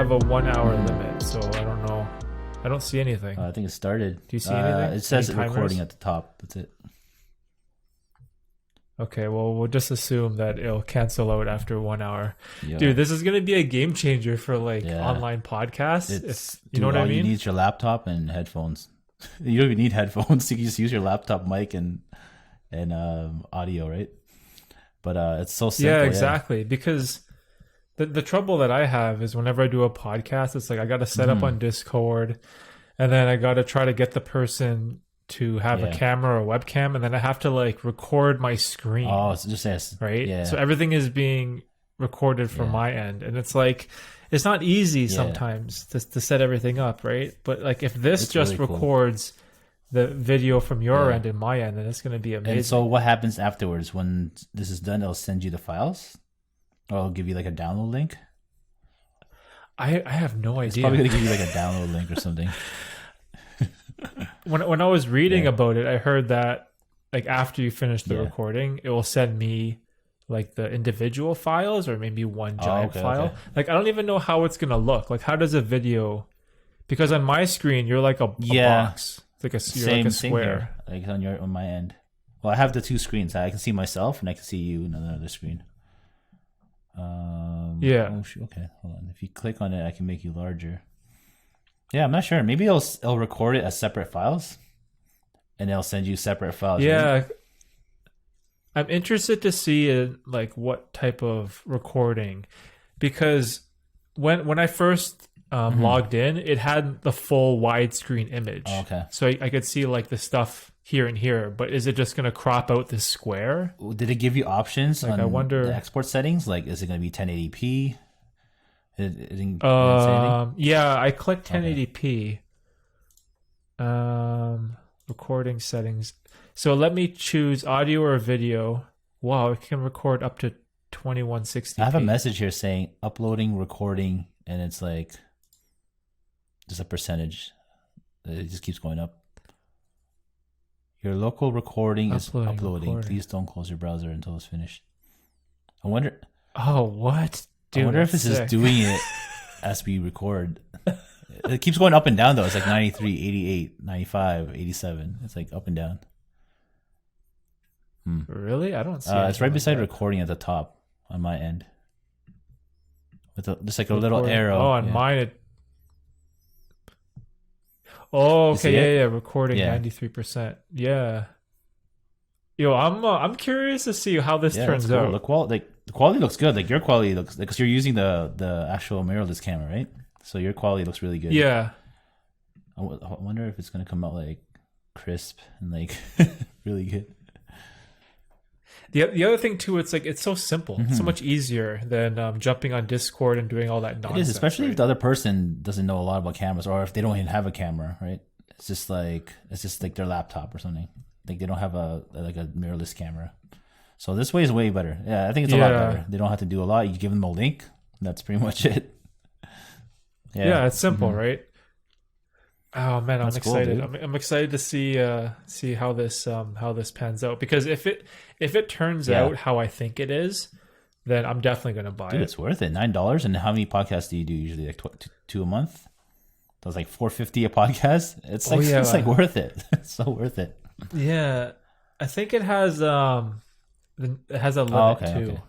have a 1 hour limit, so I don't know. I don't see anything. I think it started. Do you see anything? It says Any recording timers? at the top. That's it. Okay, well, we'll just assume that it'll cancel out after 1 hour. Yeah. Dude, this is going to be a game changer for Yeah. online podcasts. You know Dude, what I all you mean? need is your laptop and headphones. You don't even need headphones. You can just use your laptop mic and audio, right? But it's so simple. Yeah, exactly. Because the trouble that I have is whenever I do a podcast, it's like I got to set up on Discord, and then I got to try to get the person to have a camera or webcam, and then I have to record my screen. Oh, so just yes, right? Yeah. So everything is being recorded from my end, and it's it's not easy sometimes to set everything up, right? But if this It's just really cool. records the video from your end and my end, then it's going to be amazing. And so what happens afterwards when this is done? It'll send you the files, or it'll give you a download link. I have no idea. It's probably gonna give you a download link or something. When I was reading about it, I heard that after you finish the recording, it will send me the individual files or maybe one giant file. Okay. I don't even know how it's gonna look. How does a video? Because on my screen, you're a box. It's you're like a square. Here, on my end. Well, I have the two screens. I can see myself and I can see you on another screen. Oh, okay, hold on. If you click on it, I can make you larger. Yeah, I'm not sure. Maybe it'll record it as separate files, and it'll send you separate files. Yeah, right? I'm interested to see what type of recording, because when I first logged in, it had the full widescreen image. Oh, okay. So I could see the stuff here and here, but is it just going to crop out this square? Did it give you options on I wonder the export settings? Is it going to be 1080p? It didn't say anything? Yeah, I clicked 1080p. Recording settings. So let me choose audio or video. Wow, it can record up to 2160p. I have a message here saying uploading, recording, and it's just a percentage. It just keeps going up. Your local recording is uploading. Please don't close your browser until it's finished. I wonder. Oh, what? Dude, I wonder if it's just doing it as we record. It keeps going up and down though. It's 93, 88, 95, 87. It's up and down. Really? I don't see It's right beside recording at the top on my end. With just a little arrow. Oh, on mine it. Oh, okay, yeah. Recording 93%. Yeah. Yo, I'm curious to see how this turns cool. out. The quality looks good. Your quality looks because you're using the actual mirrorless camera, right? So your quality looks really good. Yeah. I wonder if it's gonna come out crisp and really good. The other thing too, it's so simple. It's so much easier than jumping on Discord and doing all that nonsense. It is, especially if the other person doesn't know a lot about cameras, or if they don't even have a camera, right? It's just their laptop or something. They don't have a mirrorless camera. So this way is way better. Yeah, I think it's a lot better. They don't have to do a lot. You give them a link. That's pretty much it. Yeah, it's simple, right? Oh man, I'm excited. Cool, I'm excited to see how this pans out, because if it turns out how I think it is, then I'm definitely gonna buy it. It's worth it. $9. And how many podcasts do you do usually? Two a month? That was $4.50 a podcast. It's it's worth it. It's so worth it. Yeah, I think it has a limit too. Okay.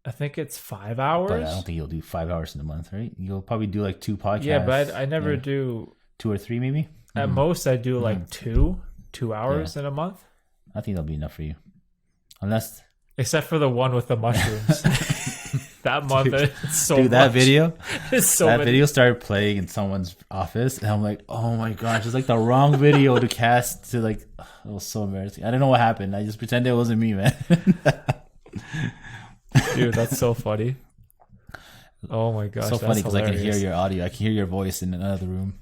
I think it's 5 hours. But I don't think you'll do 5 hours in a month, right? You'll probably do 2 podcasts. Yeah, but I never do 2 or 3 maybe. At most, I do 2 hours in a month. I think that'll be enough for you, unless except for the one with the mushrooms. That month, it's so dude, that video, video started playing in someone's office, and I'm like, oh my gosh, it's the wrong video to cast to it was so embarrassing. I don't know what happened. I just pretended it wasn't me, man. Dude, that's so funny. Oh my gosh, so funny because I can hear your audio. I can hear your voice in another room.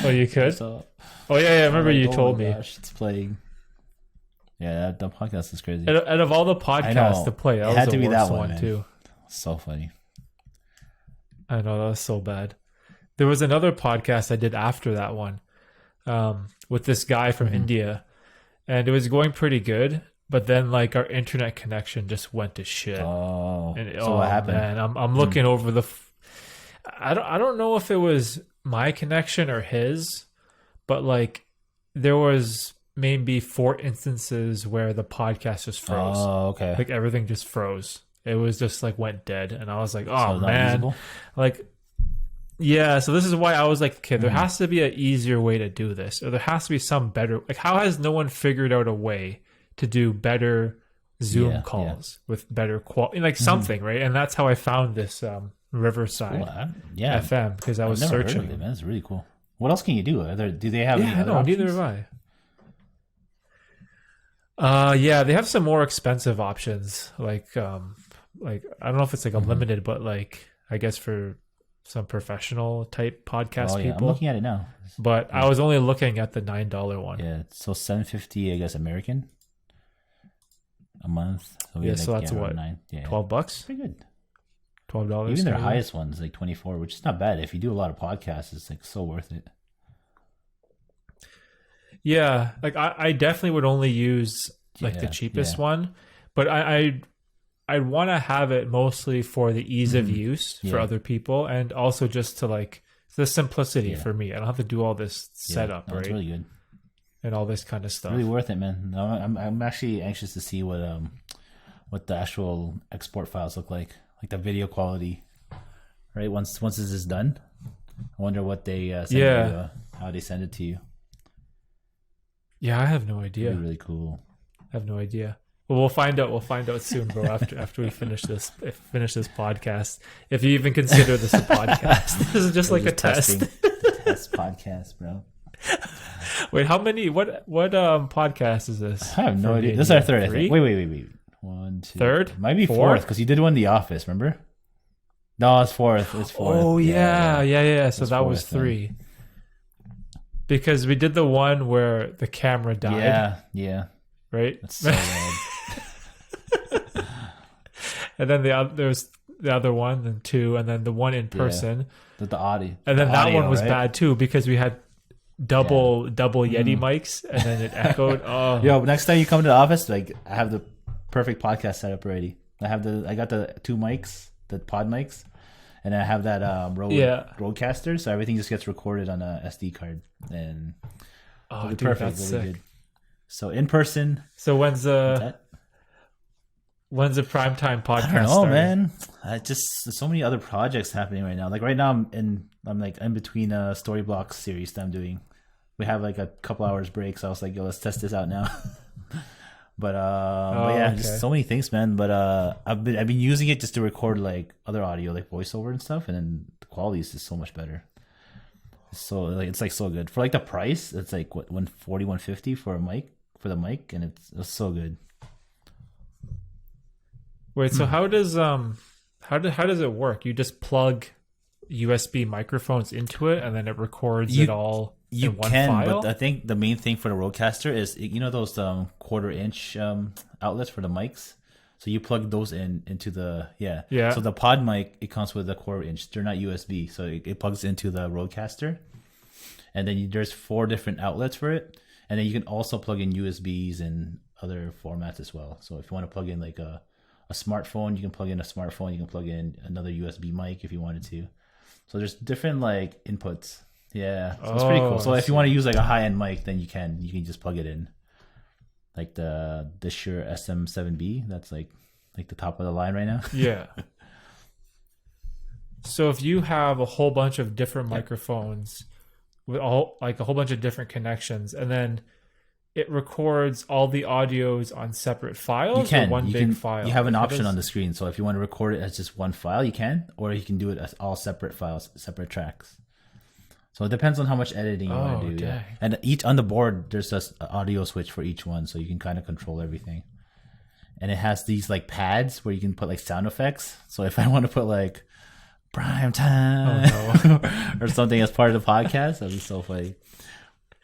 Oh, you could? Oh yeah, I remember you told me. Gosh, it's playing. Yeah, that podcast is crazy. Out of all the podcasts to play, that was the worst one too. So funny. I know, that was so bad. There was another podcast I did after that one, with this guy from India, and it was going pretty good. but then like our internet connection just went to shit. Oh, And so what happened? Man, I'm looking over the. I don't know if it was my connection or his, but like there was maybe 4 instances where the podcast just froze. Oh, okay. Like everything just froze. It was just like went dead, and I was like, oh So not man, usable? like. Yeah, so this is why I was like, okay, there has to be an easier way to do this, or there has to be some better. Like, how has no one figured out a way to do better Zoom calls with better quality, like something, right? And that's how I found this Riverside FM, because I was I've never searching. heard of it, man. That's really cool. What else can you do? Do they have? Yeah, no, neither have I. Yeah, they have some more expensive options, like I don't know if it's like unlimited, but like I guess for some professional type podcast people. I'm looking at it now. But I was only looking at the $9 one. Yeah, so $7.50, I guess, American a month. So so that's what, $12? Pretty good. $12. Even their highest one's like 24, which is not bad. If you do a lot of podcasts, it's like so worth it. Yeah, like I definitely would only use like the cheapest one, but I'd want to have it mostly for the ease of use for other people, and also just to like the simplicity for me. I don't have to do all this setup, right? It's really good, and all this kind of stuff. Really worth it, man. No, I'm actually anxious to see what the actual export files look like the video quality. Right, once this is done, I wonder what they send you, how they send it to you. Yeah, I have no idea. Really cool. I have no idea. Well, we'll find out. We'll find out soon, bro. After we finish this podcast, if you even consider this a podcast, this is just like a test. Test podcast, bro. Wait, how many? What podcast is this? I have no idea. This is our third. I think. Wait. 1, 2. Third? Might be fourth because you did one in The Office. Remember? No, it's fourth. It's fourth. Oh yeah. So that was 3. Because we did the one where the camera died. Yeah. Right. That's so bad. And then there's the other one, and 2, and then the one in person. The audio. And then that audio, one was right? bad too because we had double Yeti mics, and then it echoed. Oh, yo! Next time you come to the office, like I have the perfect podcast set up already. I got the 2 mics, the pod mics, and I have that Rodecaster, so everything just gets recorded on a SD card, and dude, perfect. That's really sick. Good. So in person. So when's the primetime podcast? I don't know, man. There's so many other projects happening right now. Like right now, I'm like in between a story blocks series that I'm doing. We have like a couple hours break, so I was like, yo, let's test this out now. but just so many things, man. But I've been using it just to record like other audio, like voiceover and stuff, and then the quality is just so much better. So like it's like so good for like the price. It's like what, $140, $150 for the mic, and it's so good. Wait, so how does it work? You just plug USB microphones into it, and then it records it all in one file? But I think the main thing for the Rodecaster is, you know, those 1/4-inch outlets for the mics. So you plug those into the So the pod mic, it comes with a 1/4-inch. They're not USB, so it plugs into the Rodecaster, and then there's 4 different outlets for it, and then you can also plug in USBs and other formats as well. So if you want to plug in like a smartphone, you can plug in a smartphone. You can plug in another USB mic if you wanted to. So there's different like inputs. Yeah, so it's pretty cool. So if you want to use like a high end mic, then you can just plug it in. Like the Shure SM7B, that's like the top of the line right now. Yeah. So if you have a whole bunch of different microphones with all like a whole bunch of different connections, and then it records all the audios on separate files, or one big file? You have an option on the screen. So if you want to record it as just one file, you can, or you can do it as all separate files, separate tracks. So it depends on how much editing you want to do. Yeah. And each on the board, there's an audio switch for each one, so you can kind of control everything. And it has these like pads where you can put like sound effects. So if I want to put like prime time or something as part of the podcast, that'd be so funny.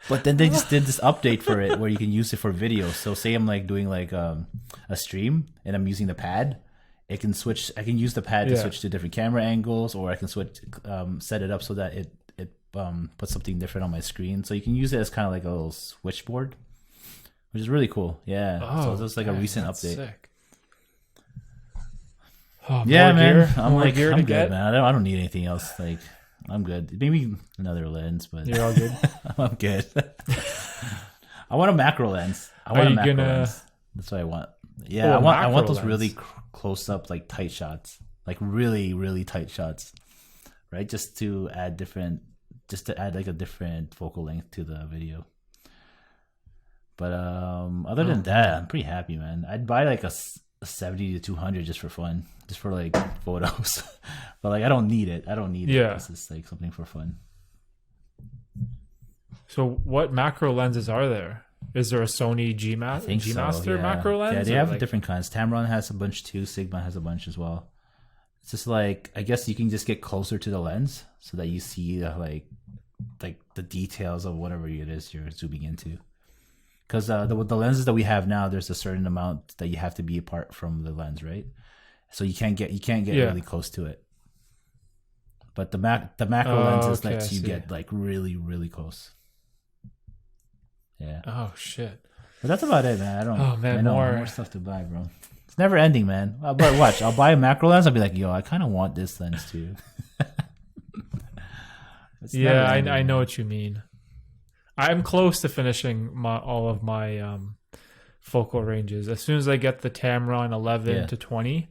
But then they just did this update for it where you can use it for video. So say I'm like doing like a stream and I'm using the pad. It can switch. I can use the pad to switch to different camera angles, or I can switch, set it up so that it puts something different on my screen. So you can use it as kind of like a little switchboard which is really cool. Yeah. So Oh, it's like a dang, recent that's update. sick. Oh, Yeah, more man. gear, I'm more like, gear I'm to good, get. man. I don't need anything else. Like, I'm good. Maybe another lens, but You're all good. I'm good. I want a macro lens. I Are want a you macro gonna? lens. That's what I want. Yeah, Oh, a I want macro those really lens. close up, like tight shots, like really, really tight shots, right? Just to add like a different focal length to the video. But other than that, I'm pretty happy, man. I'd buy like a 70 to 200 just for fun, just for like photos. But like I don't need it. Yeah. It's just like something for fun. So, what macro lenses are there? Is there a Sony G I think so, Master yeah. macro lens? Yeah, they or have like, different kinds. Tamron has a bunch too. Sigma has a bunch as well. It's just like I guess you can just get closer to the lens so that you see like the details of whatever it is you're zooming into. Because the lenses that we have now, there's a certain amount that you have to be apart from the lens, right? So you can't get really close to it. But the macro lenses okay, lets I you see. get like really, really close. Yeah. Oh shit. But that's about it, man. Oh, man, I know, more- more stuff to buy, bro. It's never ending, man. But watch, I'll buy a macro lens. I'll be like, yo, I kind of want this lens too. It's Yeah, never ending, I know man. what you mean. I'm close to finishing all of my focal ranges. As soon as I get the Tamron 11 Yeah. to 20,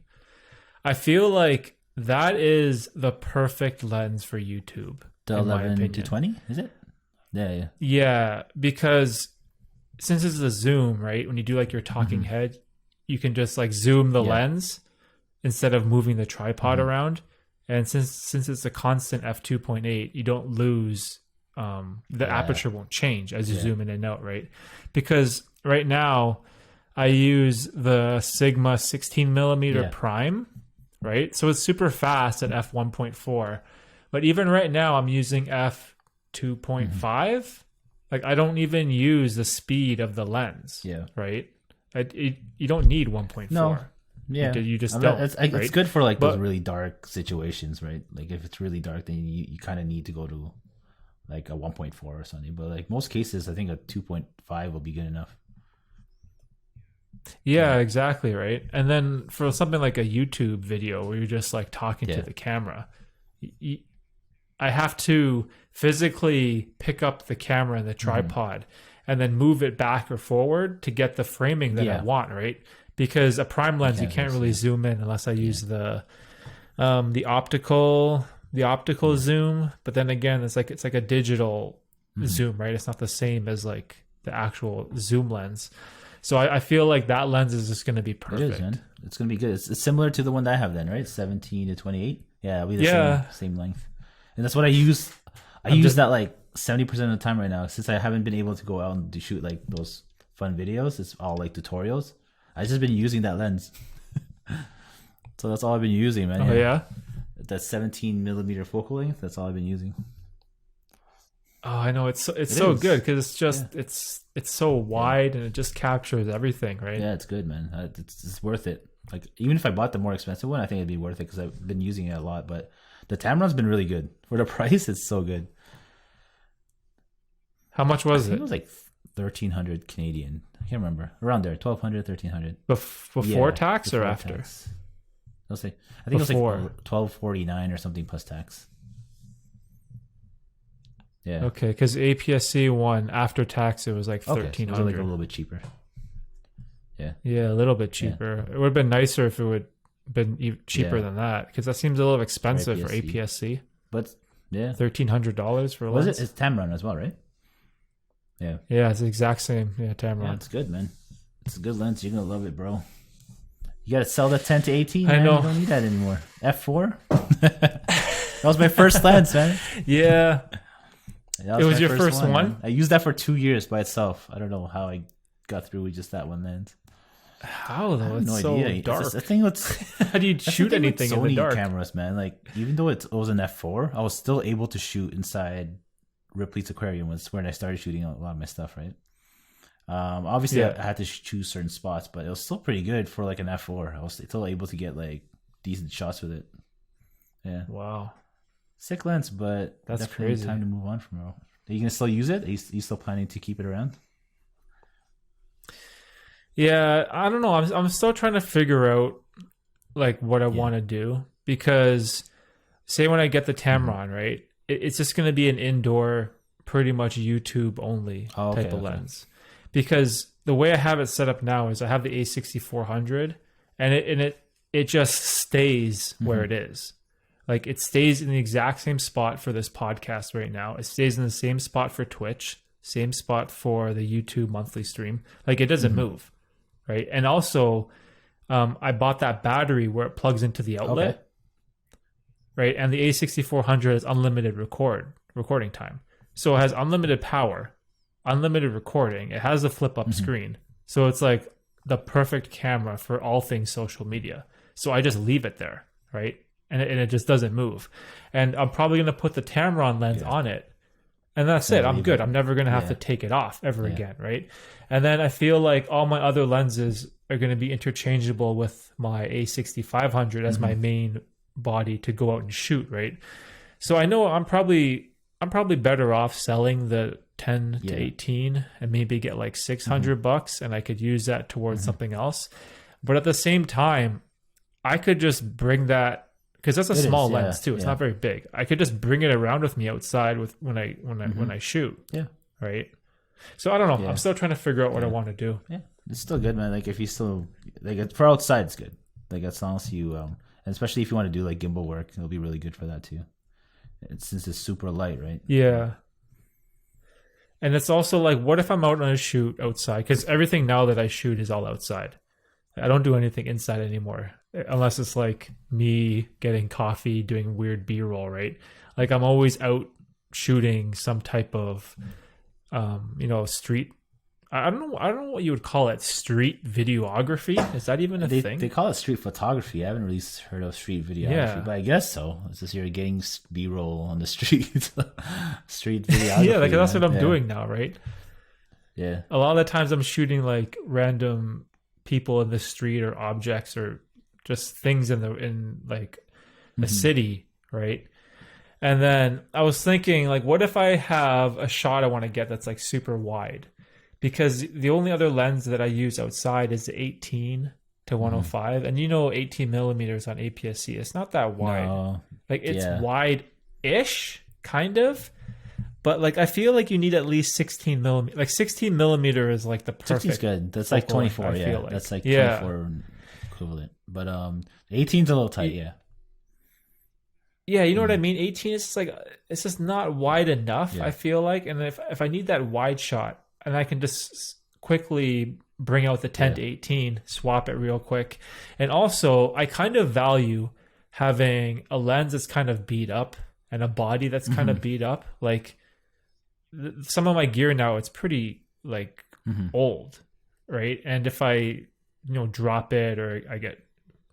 I feel like that is the perfect lens for YouTube. The in my 11 to opinion. 20, is it? Yeah. Yeah, because since it's a zoom, right? When you do like your talking head, you can just like zoom the Yeah. lens instead of moving the tripod around. And since it's a constant f2.8, you don't lose the aperture won't change as you zoom in and out, right? Because right now I use the Sigma 16 millimeter Yeah. prime, right? So it's super fast at f1.4, but even right now I'm using f2.5. Like I don't even use the speed of the lens, Yeah. right? You don't need 1.4. No. Yeah. You just I mean, don't. It's right? good for like those But- really dark situations, right? Like if it's really dark, then you kind of need to go to like a 1.4 or something. But like most cases, I think a 2.5 will be good enough. Yeah, exactly, right. And then for something like a YouTube video where you're just like talking to the camera, I have to physically pick up the camera and the tripod and then move it back or forward to get the framing that I want, right? Because a prime lens, you can't really zoom in unless I use the optical zoom. But then again, it's like a digital zoom, right? It's not the same as like the actual zoom lens. So I feel like that lens is just going to be perfect. It is, man. It's gonna be good. It's similar to the one that I have then, right? 17 to 28. Yeah, it'll be the same length. And that's what I use. I use that like 70% of the time right now, since I haven't been able to go out and do shoot like those fun videos. It's all like tutorials. I've just been using that lens. So that's all I've been using, man. Oh yeah. That 17 millimeter focal length. That's all I've been using. Oh, I know it's so is. good because it's just it's so wide and it just captures everything, right? Yeah, it's good, man. It's worth it. Like even if I bought the more expensive one, I think it'd be worth it because I've been using it a lot. But the Tamron's been really good for the price. It's so good. How much I was think it? it was like 1,300 Canadian. I can't remember. Around there, 1,200, 1,300. Before tax or before after? tax. I'll say. I think Before. it was like 1,249 or something plus tax. Yeah. Okay, because APS-C one after tax it was like Okay. So it 1,300. was like a little bit cheaper. Yeah. Yeah, a little bit cheaper. It would have been nicer if it would have been cheaper Yeah. than that because that seems a little expensive for APS-C. APS-C. But yeah. $1,300 for a Was lens. it? It's Tamron as well, right? Yeah. Yeah, it's the exact same. Yeah, Tamron. Yeah, it's good, man. It's a good lens. You're gonna love it, bro. You gotta sell the 10 to 18. I Man. know. You don't need that anymore. F4. That was my first lens, man. Yeah. That It was my your first one? man. I used that for 2 years by itself. I don't know how I got through with just that one lens. How though? I have It's no so idea. dark. The thing with How do you that's the shoot thing with anything in the Sony dark? cameras, man. Like even though it was an F4, I was still able to shoot inside Ripley's aquarium. Was when I started shooting a lot of my stuff, right? Obviously, Yeah. I had to choose certain spots, but it was still pretty good for like an F4. I was still able to get like decent shots with it. Yeah, Wow. sick lens, but That's definitely crazy. time to move on from it. Are you gonna still use it? Are you still planning to keep it around? Yeah, I don't know. I'm still trying to figure out like what I want to do, because say when I get the Tamron, right, it's just going to be an indoor, pretty much YouTube only type of lens. Because the way I have it set up now is I have the A6400, and it just stays where it is. Like it stays in the exact same spot for this podcast right now. It stays in the same spot for Twitch, same spot for the YouTube monthly stream. Like it doesn't move, right? And also, I bought that battery where it plugs into the outlet, right? And the A6400 has unlimited recording time. So it has unlimited power, unlimited recording. It has a flip-up screen. So it's like the perfect camera for all things social media. So I just leave it there, right? And it just doesn't move. And I'm probably going to put the Tamron lens on it. And that's it. I'm good. I'm never going to have to take it off ever again, right? And then I feel like all my other lenses are going to be interchangeable with my A6500 as my main body to go out and shoot, right? So I know I'm probably better off selling the 10 to 18 and maybe get like $600 and I could use that towards something else. But at the same time, I could just bring that, because that's a small lens too. It's not very big. I could just bring it around with me outside with when I shoot. Yeah. Right. So I don't know. I'm still trying to figure out what I want to do. Yeah. It's still good, man. Like if you still like for outside, it's good. Like as long as you and especially if you want to do like gimbal work, it'll be really good for that too. Since it's super light, right? Yeah. And it's also like, what if I'm out on a shoot outside? Because everything now that I shoot is all outside. I don't do anything inside anymore, unless it's like me getting coffee, doing weird B-roll, right? Like I'm always out shooting some type of, street. I don't know what you would call it. Street videography? Is that even a thing? They call it street photography. I haven't really heard of street videography, but I guess so. It's just you're getting B-roll on the street. Street videography. Yeah, like that's what I'm doing now, right? Yeah. A lot of the times I'm shooting like random people in the street or objects or just things in like a city, right? And then I was thinking, like, what if I have a shot I want to get that's like super wide? Because the only other lens that I use outside is the 18 to 105, and 18 millimeters on APS-C. It's not that wide. No. Like it's wide-ish, kind of. But like I feel like you need at least 16 millimeter. Like 16 millimeter is like the perfect. 16's good. That's like 24. Yeah, like. That's like 24 equivalent. But 18's a little tight. Yeah. Yeah, you know what I mean. 18 is just like it's just not wide enough. Yeah. I feel like, and if I need that wide shot, and I can just quickly bring out the 10 to 18, swap it real quick, and also I kind of value having a lens that's kind of beat up and a body that's kind of beat up. Like some of my gear now, it's pretty like old, right? And if I drop it or I get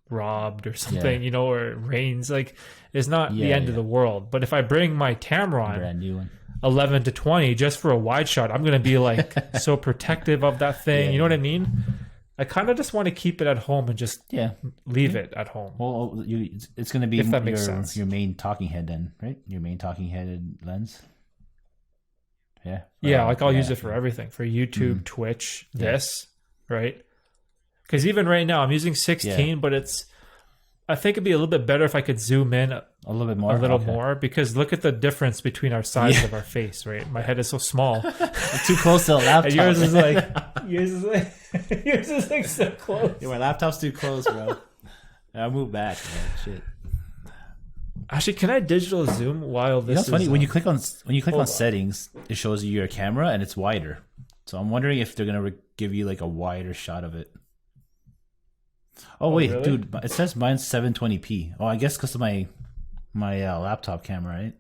robbed or something, or it rains, like it's not the end of the world. But if I bring my Tamron, brand new one, 11 to 20 just for a wide shot, I'm going to be like so protective of that thing. You know what I mean? I kind of just want to keep it at home and just leave it at home. Well, it's going to be your main talking head then, right? Your main talking head lens. Yeah. Yeah, like I'll use it for everything, for YouTube, Twitch, right? Because even right now I'm using 16, but I think it'd be a little bit better if I could zoom in a little bit more, because look at the difference between our size of our face, right? My head is so small. Too close to the laptop. And yours is like so close. Yeah, my laptop's too close, bro. I'll move back, man. Shit. Actually, can I digital zoom while this is funny? When you click on settings, it shows you your camera and it's wider. So I'm wondering if they're gonna give you like a wider shot of it. Oh wait, really? Dude! It says mine's 720p. Oh, I guess because of my laptop camera, right?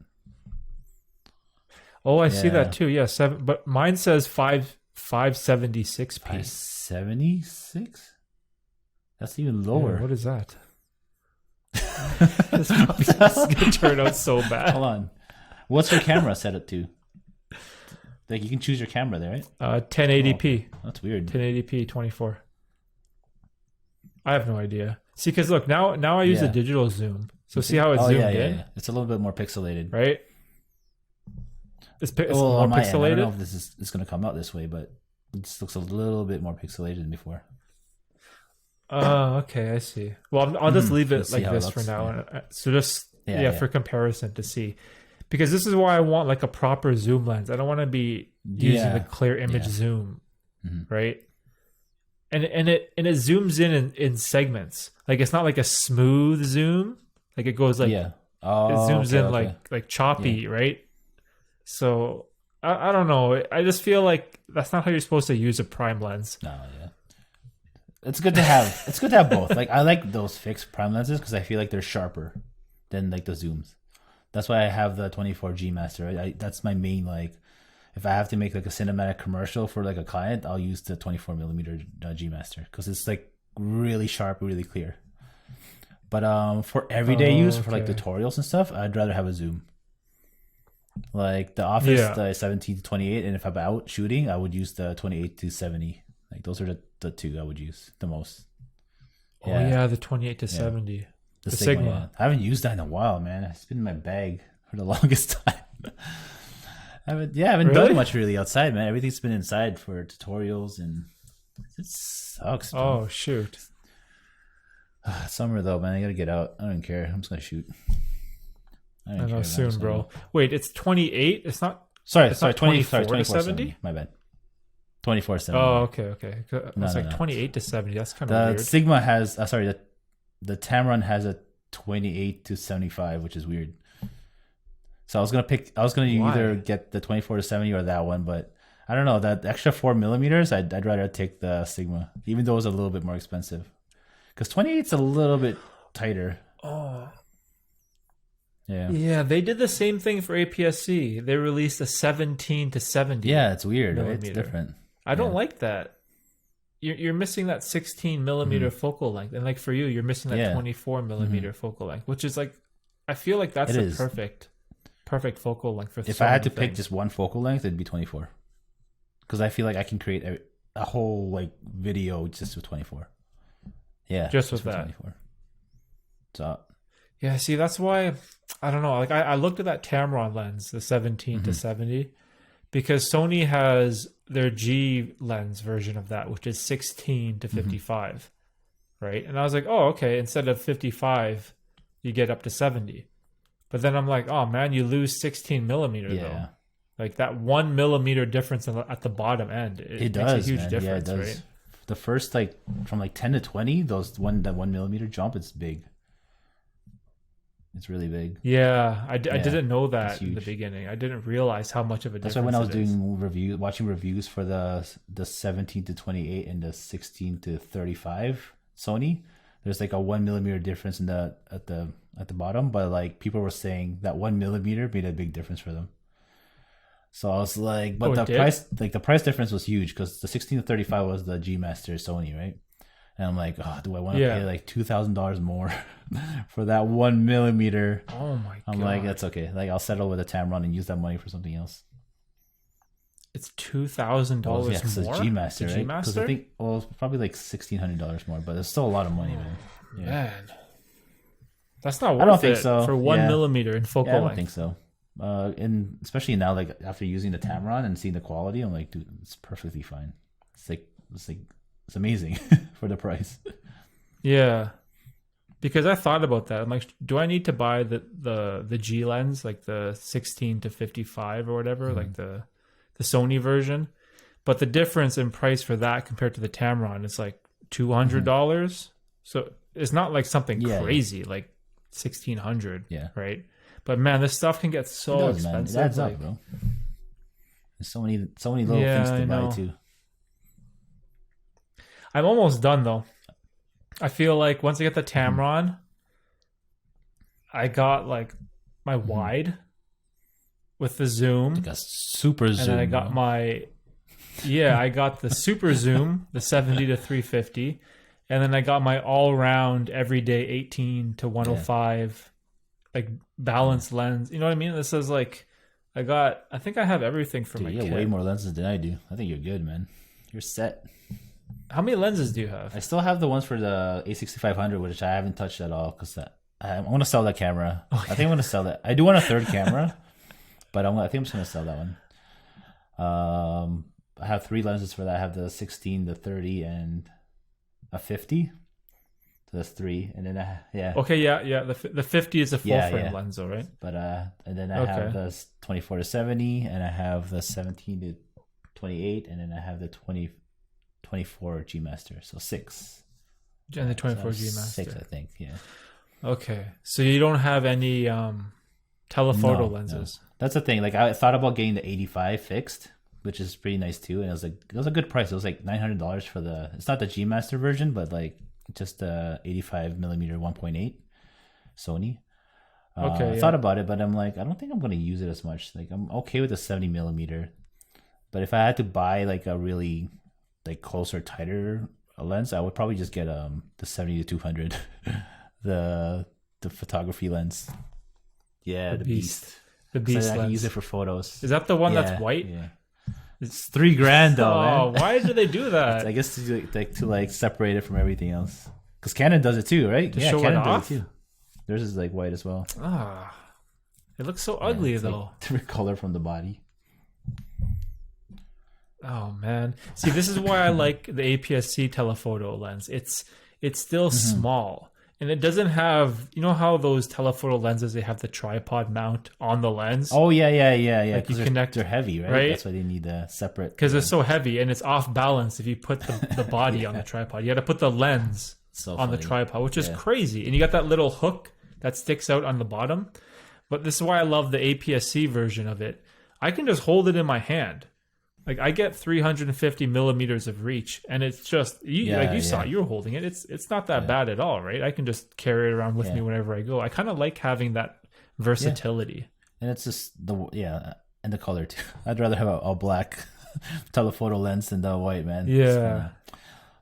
Oh, I see that too. Yeah, but mine says 576p. 576? That's even lower. Yeah, what is that? This is gonna turn out so bad. Hold on. What's your camera set up to? Like you can choose your camera there, right? 1080p. Oh, that's weird. 1080p 24. I have no idea. See, because look, now I use a digital zoom. So see how it's zoomed in? Yeah. It's a little bit more pixelated. Right? It's more pixelated? I don't know if it's going to come out this way, but it just looks a little bit more pixelated than before. Okay, I see. Well, I'll just leave Let's it see like how it this for looks. now. Yeah, So just yeah, yeah. for comparison to see, because this is why I want like a proper zoom lens. I don't want to be using the Yeah. clear image Yeah. zoom, Hmm. right? And it zooms in segments. Like it's not like a smooth zoom. Like it goes like Yeah. it Oh, zooms okay, in okay. like Yeah. choppy, right? So I don't know. I just feel like that's not how you're supposed to use a prime lens. No, yeah. It's good to have. It's good to have both. Like I like those fixed prime lenses because I feel like they're sharper than like the zooms. That's why I have the 24 G Master. That's my main like. If I have to make like a cinematic commercial for like a client, I'll use the 24 millimeter G Master because it's like really sharp, really clear. But for everyday use, for like Okay. tutorials and stuff, I'd rather have a zoom. Like the Office, Yeah. the 17 to 28, and if I'm out shooting, I would use the 28 to 70. Like those are the two I would use the most. Oh Yeah, yeah, the 28 to yeah. 70. The The Sigma, yeah. Sigma. I haven't used that in a while, man. It's been in my bag for the longest time. I haven't done Really? much really outside, man. Everything's been inside for tutorials, and it sucks, man. Oh shoot. Summer though, man. I gotta get out. I don't care. I'm just gonna shoot. I I don't care, know man. I'm soon, just gonna bro. Wait, it's 28. It's not Sorry, it's sorry, not 20, 24 sorry, to 24 70? 70. My bad. 24 70. Oh, Yeah. okay, okay. I No, was no, like no. 28 to 70. That's kind of The weird. Sigma has, sorry, the Tamron has a 28 to 75, which is weird. So I was gonna either Why? get the 24 to 70 or that one, but I don't know. That extra 4 millimeters, I'd rather take the Sigma, even though it's a little bit more expensive. Because 28's a little bit tighter. Oh. Yeah. Yeah, they did the same thing for APS-C. They released a 17 to 70 Yeah, it's weird, right? It's millimeter. different. I don't Yeah. like that. You're missing that 16 millimeter focal length, and like for you, you're missing that Yeah. 24 millimeter focal length, which is like, I feel like that's It the is. perfect focal length for. If so I had many to pick things. just one focal length, it'd be 24. Because I feel like I can create a whole like video just with 24. Yeah, Just with with that. 24. So Yeah, see, that's why I don't know. Like I looked at that Tamron lens, the 17 to 70, because Sony has their G lens version of that, which is 16 to 55, right? And I was like, oh, okay. Instead of 55, you get up to 70. But then I'm like, oh man, you lose 16 millimeter though. yeah, Like that 1 millimeter difference at the bottom end, it it makes does, a huge man. difference, Yeah, it does. right? The first like from like 10 to 20, that 1 millimeter jump, it's big. It's really big. Yeah, I Yeah, didn't know it's that in the huge. beginning. I didn't realize how much of a That's difference why when I was it is. doing watching reviews for the 17 to 28 and the 16 to 35 Sony, there's like a 1 millimeter difference in the at the bottom, but like people were saying that 1 millimeter made a big difference for them. So I was like, but Oh, the it did? price difference was huge because the 16 to 35 was the G Master Sony, right? And I'm like, oh, do I want to Yeah. pay like $2,000 more for that 1 millimeter? Oh my I'm god. like, that's okay. Like I'll settle with a Tamron and use that money for something else. It's $2,000 Well, yeah, it's more. a G Master, The right? G Because Master. I think it's probably like $1,600 more, but it's still a lot of money, man. Yeah. Man, that's not worth I don't think it so. for 1 Yeah. millimeter in focal Yeah, I don't length. think so. And especially now, like after using the Tamron and seeing the quality, I'm like, dude, it's perfectly fine. It's amazing for the price. Yeah, because I thought about that. I'm like, do I need to buy the G lens, like the 16 to 55 or whatever, like the Sony version? But the difference in price for that compared to the Tamron is like $200. So it's not like something Yeah, crazy, like 1,600, Yeah, right? But man, this stuff can get it so does, man. It expensive. adds like, up, bro. There's so many little Yeah, things to I buy know. too. I'm almost done though. I feel like once I get the Tamron, I got like my wide with the zoom, Like a super and zoom. then I got bro. my I got the super zoom, the 70 to 350, and then I got my all round everyday 18 to 105 like balanced lens. You know what I mean? This is like I think I have everything for Dude, my you have kit. way more lenses than I do. I think you're good, man. You're set. How many lenses do you have? I still have the ones for the A6500, which I haven't touched at all because I'm going to sell that camera. I think I'm going to sell that. I do want a third camera, but I think I'm just going to sell that one. I have 3 lenses for that. I have the 16, the 30, and a 50. So that's 3, and then yeah. Okay, yeah. The 50 is a full frame Yeah. lens, though, right? But and then I have the 24 to 70, and I have the 17 to 28, and then I have the 24 G Master. So 6. And the 24 G Master. 6, I think. Yeah. Okay, so you don't have any telephoto lenses. No. That's the thing. Like I thought about getting the 85 fixed, which is pretty nice too, and it was a good price. It was like $900 for the. It's not the G Master version, but like just the 85 millimeter 1.8 Sony. I thought about it, but I'm like, I don't think I'm going to use it as much. Like I'm okay with the 70 millimeter, but if I had to buy like a really like closer, tighter lens, I would probably just get the 70 to 200, the photography lens. Yeah, the beast. The beast I lens. can use it for photos. Is that the one that's white? Yeah. It's $3,000 though. Oh, man. why do they do that? I guess to separate it from everything else. Because Canon does it too, right? To show Canon it off? does it too. Theirs is like white as well. It looks so ugly though. Like different color from the body. Oh man. See, this is why I like the APS-C telephoto lens. It's still small. And it doesn't have, you know how those telephoto lenses, they have the tripod mount on the lens? Oh, yeah. Like you connect, they're heavy, right? That's why they need a separate. Because they're so heavy and it's off balance if you put the body on the tripod. You got to put the lens on the tripod, which is crazy. And you got that little hook that sticks out on the bottom. But this is why I love the APS-C version of it. I can just hold it in my hand. Like I get 350 millimeters of reach, and it's just you saw you were holding it. It's not that bad at all, right? I can just carry it around with me whenever I go. I kind of like having that versatility. And it's just and the color too. I'd rather have a black telephoto lens than the white, man. Yeah,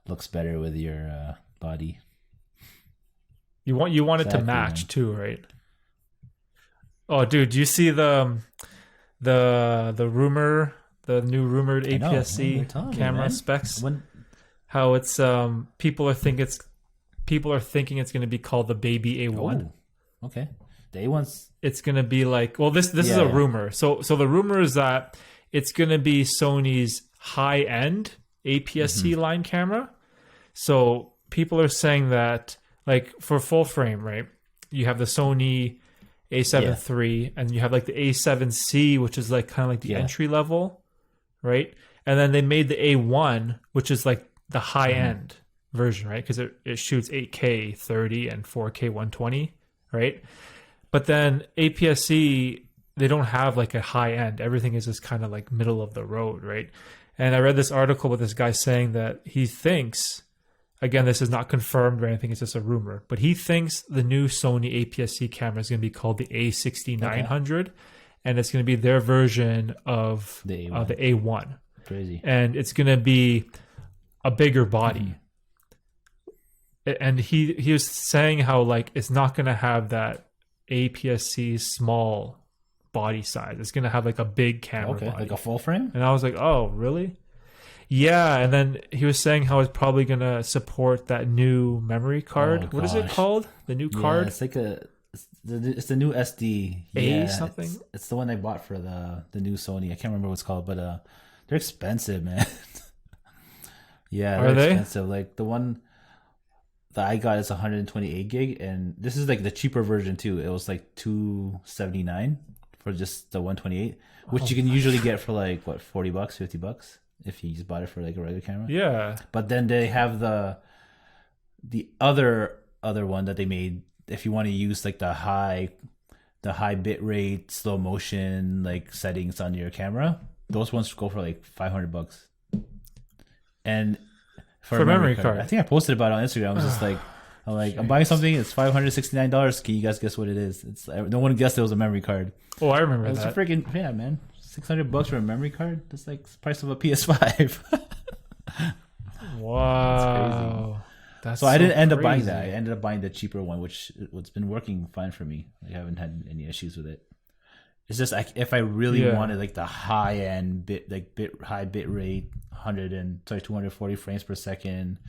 looks better with your body. You want it to match too, right? Oh, dude, do you see the rumor? The new rumored APS-C camera specs. How it's people are thinking it's going to be called the Baby A1. Oh, okay. The A1's. It's going to be like, well, this is a rumor. So the rumor is that it's going to be Sony's high end APS-C line camera. So people are saying that like for full frame, right? You have the Sony A7 III, and you have like the A7C, which is like kind of like the entry level. Right, and then they made the A1, which is like the high end version, right? Because it shoots 8K 30 and 4K 120, right? But then APS-C, they don't have like a high end. Everything is just kind of like middle of the road, right? And I read this article with this guy saying that he thinks, again, this is not confirmed or anything, it's just a rumor, but he thinks the new Sony APS-C camera is going to be called the A6900. And it's going to be their version of the A1. Crazy. And it's going to be a bigger body. And he was saying how like it's not going to have that APS-C small body size. It's going to have like a big camera body. Like a full frame? And I was like, oh, really? Yeah. And then he was saying how it's probably going to support that new memory card. What is it called? The new card? It's like it's the new SD something. It's the one I bought for the new Sony. I can't remember what it's called, but they're expensive, man. They're expensive. Like the one that I got is 128 gig, and this is like the cheaper version too. It was like $279 for just the 128, which you can usually get for like what, $40, $50 if you just bought it for like a regular camera. Yeah. But then they have the other one that they made. If you want to use like the high bit rate, slow motion like settings on your camera, those ones go for like $500. And for a memory card, I think I posted about it on Instagram. I was just like, I'm buying something. It's $569. Can you guys guess what it is? No one guessed it was a memory card. Oh, I remember that. It's a freaking man. $600 for a memory card. That's like the price of a PS5. Wow. That's so I didn't end up buying that. I ended up buying the cheaper one, which it's been working fine for me. I haven't had any issues with it. It's just if I really wanted like the high end high bit rate, 240 frames per second,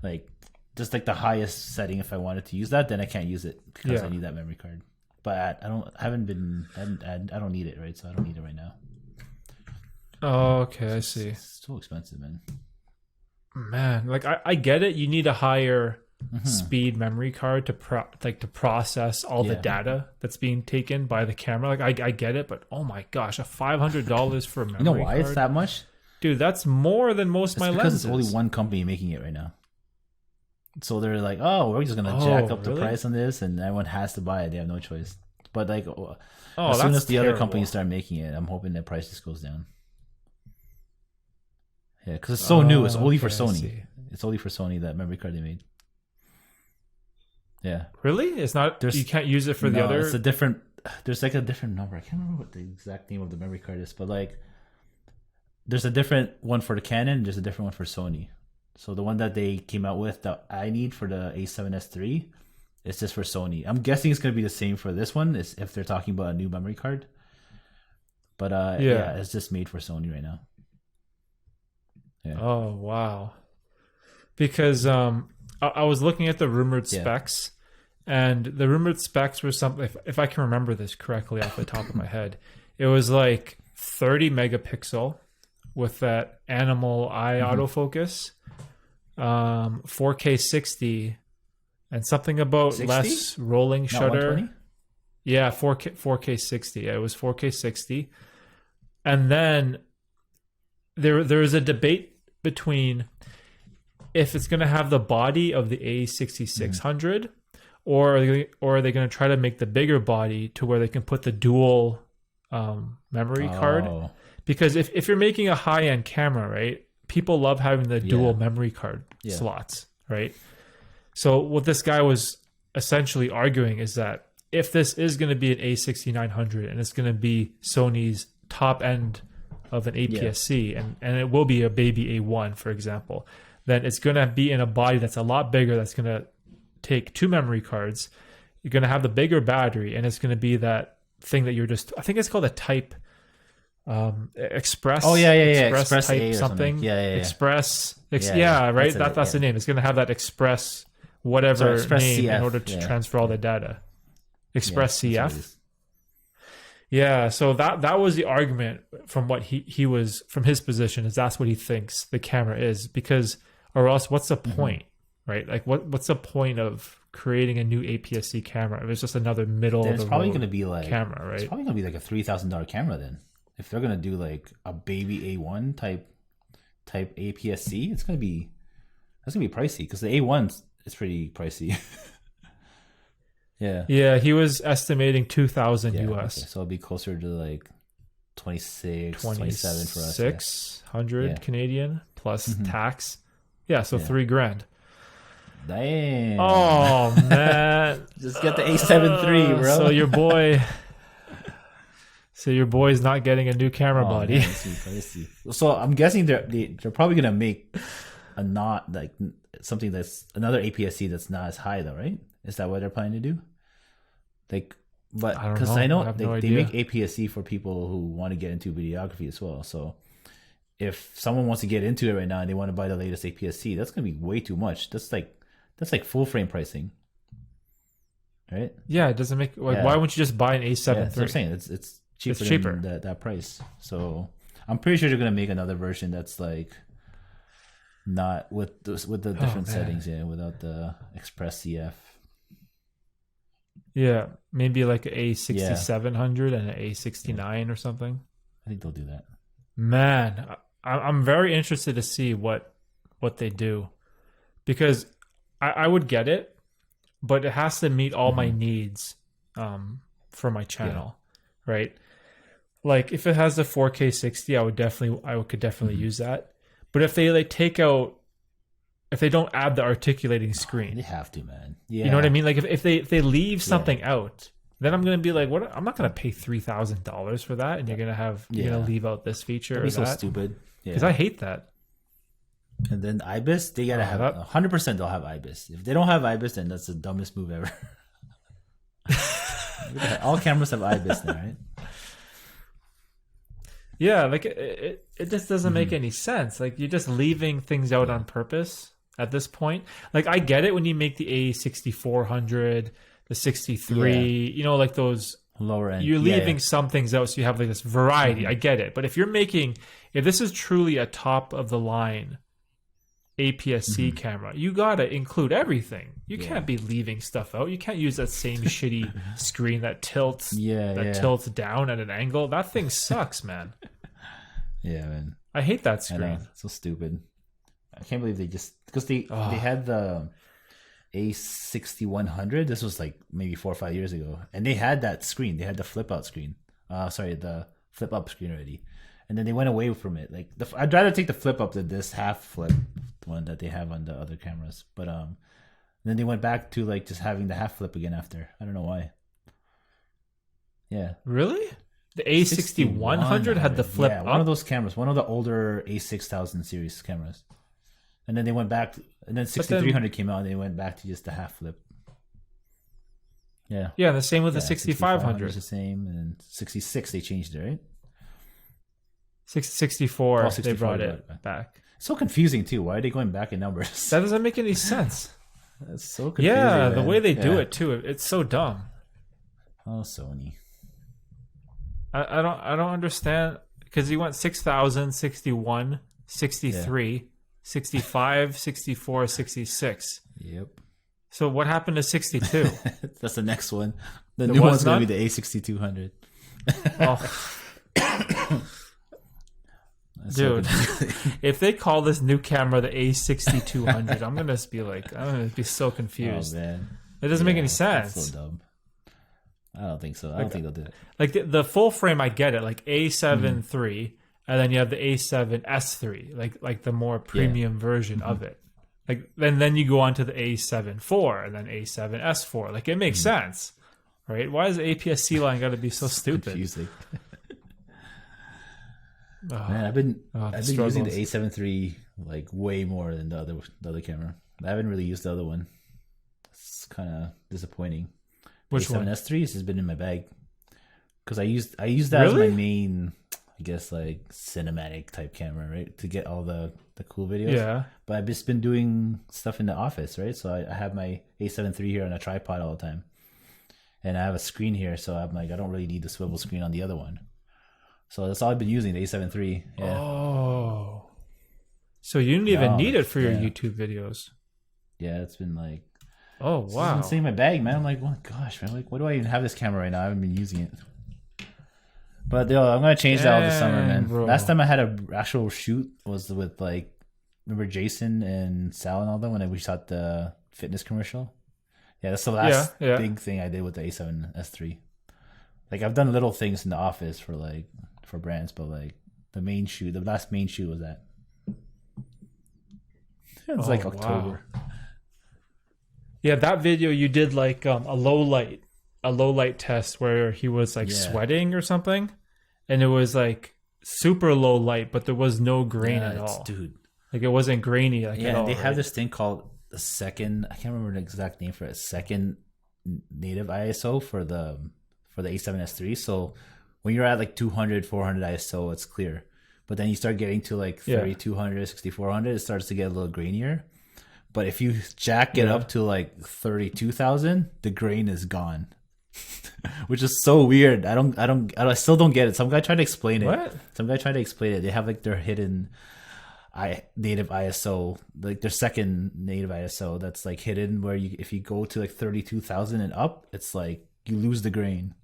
like just like the highest setting. If I wanted to use that, then I can't use it because I need that memory card. But I don't need it, right? So I don't need it right now. Oh, okay, I see. It's so expensive, man. Man, like I get it. You need a higher speed memory card to process all the data that's being taken by the camera. Like I get it, but oh my gosh, $500 for a memory You know why card? it's that much? Dude, that's more than most of my because lenses. it's only one company making it right now. So they're like, oh, we're just gonna jack up the price on this, and everyone has to buy it. They have no choice. But like, as soon as the other companies start making it, I'm hoping the price just goes down. Yeah, because it's so new. It's only for Sony. It's only for Sony, that memory card they made. Yeah. Really? It's not. You can't use it for the other. It's a different. There's like a different number. I can't remember what the exact name of the memory card is, but like, there's a different one for the Canon. And there's a different one for Sony. So the one that they came out with that I need for the A7S III, it's just for Sony. I'm guessing it's gonna be the same for this one. Is if they're talking about a new memory card. But yeah, it's just made for Sony right now. Yeah. Oh wow. Because I was looking at the rumored specs, and the rumored specs were something, if I can remember this correctly off the top of my head, it was like 30 megapixel with that animal eye autofocus, 4K 60, and something about 60? less rolling Not shutter. 120? Yeah, 4K 60. Yeah, it was 4K 60. And then there was a debate between if it's going to have the body of the A6600, or are they going to try to make the bigger body to where they can put the dual memory card? Because if you're making a high-end camera, right, people love having the dual memory card slots, right? So what this guy was essentially arguing is that if this is going to be an A6900 and it's going to be Sony's top end of an APS-C, and it will be a baby A1, for example, then it's going to be in a body that's a lot bigger, that's going to take 2 memory cards. You're going to have the bigger battery, and it's going to be that thing that you're just, I think it's called a type Express. Oh yeah, Express type A or something. Yeah. Express. Right. That's the name. It's going to have that Express whatever Express name CF, in order to transfer all the data. Express CF. Yeah, so that was the argument from what he was, from his position, is that's what he thinks the camera is, because, or else what's the point, right? Like what's the point of creating a new APS-C camera if it's just another middle of the road going to be like camera, right? It's probably going to be like a $3,000 camera then. If they're going to do like a baby A1 type APS-C, that's going to be pricey, because the A1 is pretty pricey. Yeah, he was estimating 2,000 US. Okay. So it'll be closer to like 27 for us. 600 Canadian plus tax. Yeah, so $3,000. Damn. Oh man. Just get the A7 III, bro. So your boy's not getting a new camera body. Man, pricey. So I'm guessing they're probably gonna make a not like something that's another APS-C that's not as high though, right? Is that what they're planning to do? Like, but because I know they make APS-C for people who want to get into videography as well. So if someone wants to get into it right now and they want to buy the latest APS-C, that's gonna be way too much. That's like full frame pricing, right? Yeah, it doesn't make. Why wouldn't you just buy an A7 III? That's what I'm saying. It's cheaper than that price. So I'm pretty sure they're gonna make another version that's like not with the different settings, without the Express CF. Yeah, maybe like an A6700 and an A69 or something. I think they'll do that. Man, I'm very interested to see what they do, because I would get it, but it has to meet all my needs for my channel, right? Like if it has the 4K 60, I could definitely use that. But if they if they don't add the articulating screen, they have to, man. Yeah, you know what I mean? Like if they leave something out, then I'm gonna be like, what? I'm not gonna pay $3,000 for that, and you're gonna leave out this feature. That'd be so stupid. Because I hate that. And then IBIS, they gotta have 100%. They'll have IBIS. If they don't have IBIS, then that's the dumbest move ever. All cameras have IBIS now, right? Yeah, like it just doesn't make any sense. Like you're just leaving things out on purpose at this point. Like I get it when you make the A6400, the 63, like those lower end. You're leaving some things out so you have like this variety. I get it. But if this is truly a top of the line APS-C camera, you gotta include everything. You can't be leaving stuff out. You can't use that same shitty screen that tilts tilts down at an angle. That thing sucks, man. Yeah, man. I hate that screen. I know. So stupid. I can't believe they just because they had the A6100. This was like maybe 4 or 5 years ago, and they had that screen. They had the flip out screen. The flip up screen already, and then they went away from it. Like I'd rather take the flip up than this half flip one that they have on the other cameras. But then they went back to like just having the half flip again after. I don't know why. Yeah. Really? The A6100 had the flip up? One of those cameras, one of the older A6000 series cameras. And then they went back, and then 6300 came out, and they went back to just the half flip. Yeah. Yeah, the same with the 6500. Is the same, and 66 they changed it, right? 64, they brought it back. So confusing too. Why are they going back in numbers? That doesn't make any sense. That's so confusing. Yeah, man. the way they do it too, it's so dumb. Oh, Sony. I don't understand, because he went 6000, 61, 63, 65, 64, 66. Yep. So what happened to 62? That's the next one. The new one's going to be the A6200. Oh. Dude, if they call this new camera the A6200, I'm gonna be so confused. Oh, man. It doesn't make any sense. That's so dumb. I don't think so. I don't think they'll do it. Like the full frame, I get it. Like A7 III, and then you have the A7 S3, like the more premium version of it. Like then you go on to the A7 IV, and then A7 S4. Like it makes sense, right? Why is the APS-C line got to be so stupid? Confusing. Man, I've been using the A7 III like way more than the other camera. I haven't really used the other one. It's kind of disappointing. Which one? A7S III has been in my bag because I used that as my main, I guess, like cinematic type camera, right, to get all the cool videos. Yeah. But I've just been doing stuff in the office, right? So I have my A7 III here on a tripod all the time, and I have a screen here, so I'm like, I don't really need the swivel screen on the other one. So that's all I've been using, the A7 III. Yeah. Oh. So you didn't even need it for your YouTube videos. Yeah, it's been like... Oh, wow. It's been sitting in my bag, man. I'm like, oh, gosh, man. Like, why do I even have this camera right now? I haven't been using it. But, yo, I'm going to change that all this summer, man. Bro. Last time I had an actual shoot was with, like... Remember Jason and Sal and all that when we shot the fitness commercial? Yeah, that's the last big thing I did with the A7S III. Like, I've done little things in the office for brands, but like the last main shoot was that. It was like October. Wow. Yeah, that video you did like a low light test where he was like sweating or something, and it was like super low light, but there was no grain at all. Dude, like it wasn't grainy at all. They have this thing called the second. I can't remember the exact name for it. Second native ISO for the A7S III. So when you're at like 200, 400 ISO, it's clear. But then you start getting to like 3200, 6400, it starts to get a little grainier. But if you jack it up to like 32,000, the grain is gone. Which is so weird. I still don't get it. Some guy tried to explain it. What? Some guy tried to explain it. They have like their hidden native ISO, like their second native ISO that's like hidden, where if you go to like 32,000 and up, it's like you lose the grain.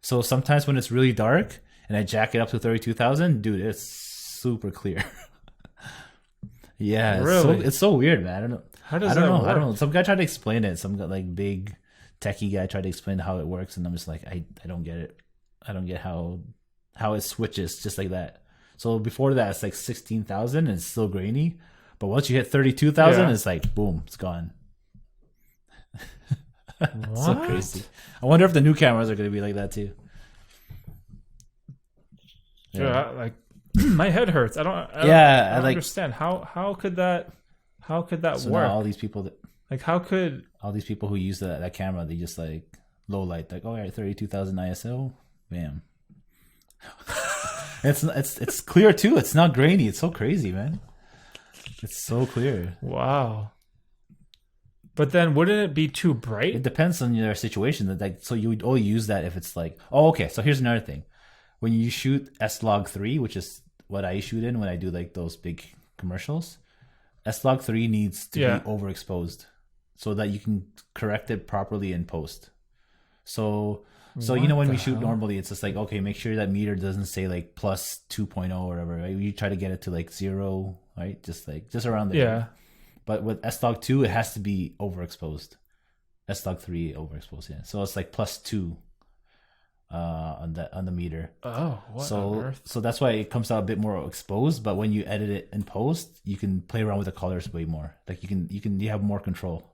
So sometimes when it's really dark and I jack it up to 32,000, dude, it's super clear. Yeah, really? It's so weird, man. I don't know. How does that work? I don't know. Some guy tried to explain it. Some like big techie guy tried to explain how it works, and I'm just like, I don't get it. I don't get how it switches just like that. So before that, it's like 16,000 and it's still grainy, but once you hit 32,000, it's like boom, it's gone. So crazy. I wonder if the new cameras are going to be like that too. Like my head hurts. I don't understand how could that so work? Now all these people who use that camera, they just like low light, like, oh yeah, 32,000 ISO, bam. It's clear too. It's not grainy. It's so crazy, man. It's so clear. Wow. But then wouldn't it be too bright? It depends on your situation. So you would only use that if it's like, oh, okay. So here's another thing. When you shoot S-Log 3, which is what I shoot in when I do like those big commercials, S-Log3 needs to Yeah. be overexposed so that you can correct it properly in post. So you know, What when the we shoot hell? normally, it's just like, okay, make sure that meter doesn't say like plus 2.0 or whatever, right? You try to get it to like 0, right? Just around there. Yeah. But with S-Log2, it has to be overexposed. S-Log3 overexposed, yeah. So it's like plus 2 on the meter. Oh, what on earth? So that's why it comes out a bit more exposed. But when you edit it in post, you can play around with the colors way more. Like you have more control.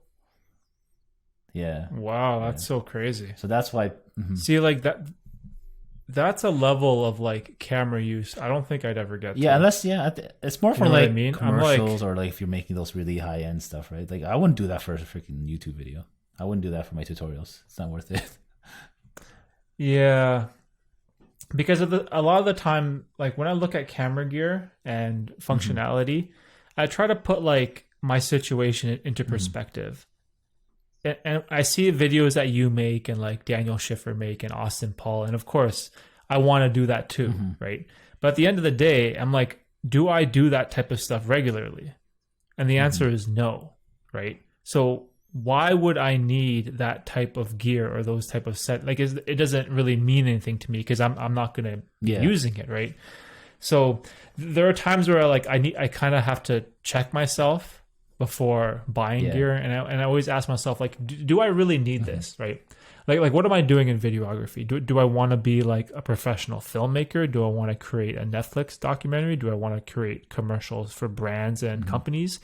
Yeah. Wow, that's so crazy. So that's why. See, like that's a level of like camera use I don't think I'd ever get to. Yeah, unless it's more for know what I like mean? I'm commercials or like if you're making those really high end stuff, right? Like I wouldn't do that for a freaking YouTube video. I wouldn't do that for my tutorials. It's not worth it. Yeah. Because of a lot of the time, like when I look at camera gear and functionality, I try to put like my situation into perspective. And I see videos that you make and like Daniel Schiffer make and Austin Paul. And of course, I want to do that too, right? But at the end of the day, I'm like, do I do that type of stuff regularly? And the answer is no, right? So why would I need that type of gear or those type of set? Like it doesn't really mean anything to me because I'm not going to be using it, right? So there are times where I kind of have to check myself before buying gear, and I always ask myself, like, do I really need this, right? Like what am I doing in videography? Do I want to be like a professional filmmaker? Do I want to create a Netflix documentary? Do I want to create commercials for brands and companies?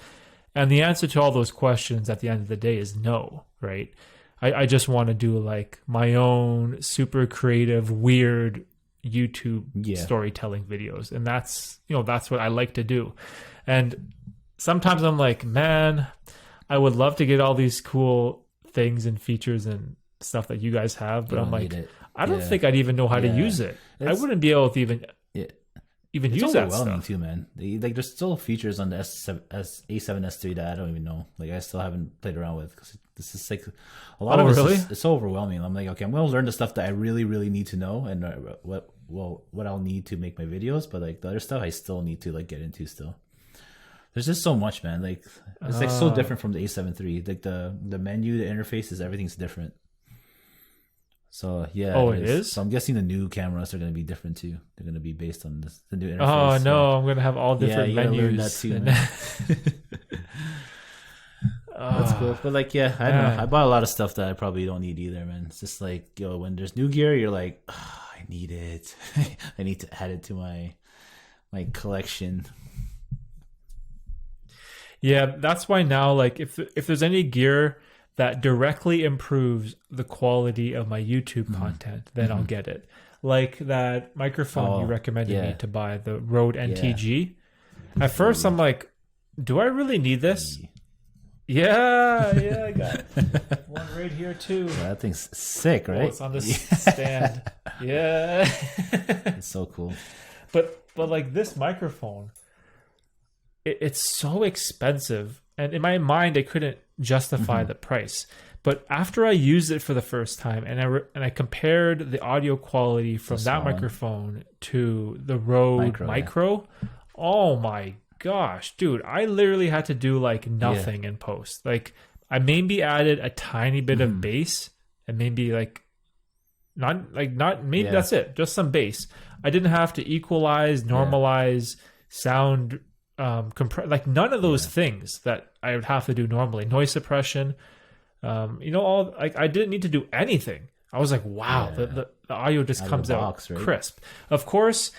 And the answer to all those questions at the end of the day is no, right? I just want to do like my own super creative, weird YouTube storytelling videos, and that's what I like to do. And sometimes I'm like, man, I would love to get all these cool things and features and stuff that you guys have, but I'm like, I don't think I'd even know how to use it. I wouldn't be able to even use that stuff too, man. Like there's still features on the A7S3 that I don't even know. Like I still haven't played around with because this is like a lot of it's so overwhelming. I'm like, okay, I'm gonna learn the stuff that I really, really need to know and what I'll need to make my videos. But like the other stuff, I still need to like get into still. There's just so much, man. Like it's like so different from the A7 III. Like the menu, the interfaces, everything's different. So yeah. Oh, it is? So I'm guessing the new cameras are going to be different too. They're going to be based on the new interface. Oh no, I'm going to have all different menus. That too, That's cool. But like, yeah, I don't know. I bought a lot of stuff that I probably don't need either, man. It's just like, when there's new gear, you're like, I need it. I need to add it to my collection. Yeah, that's why now, like, if there's any gear that directly improves the quality of my YouTube content, then I'll get it. Like that microphone you recommended me to buy, the Rode NTG. At first, I'm like, do I really need this? Yeah, I got one right here too. Yeah, that thing's sick, right? It's on this stand. Yeah. It's so cool. But like this microphone, it's so expensive, and in my mind I couldn't justify the price. But after I used it for the first time and I compared the audio quality from that microphone to the Rode Micro, oh my gosh, dude, I literally had to do like nothing in post. Like I maybe added a tiny bit of bass and maybe that's it, just some bass. I didn't have to equalize, normalize, sound like none of those things that I would have to do normally. Noise suppression, all like I didn't need to do anything. I was like, wow, the audio just comes out crisp. Of course,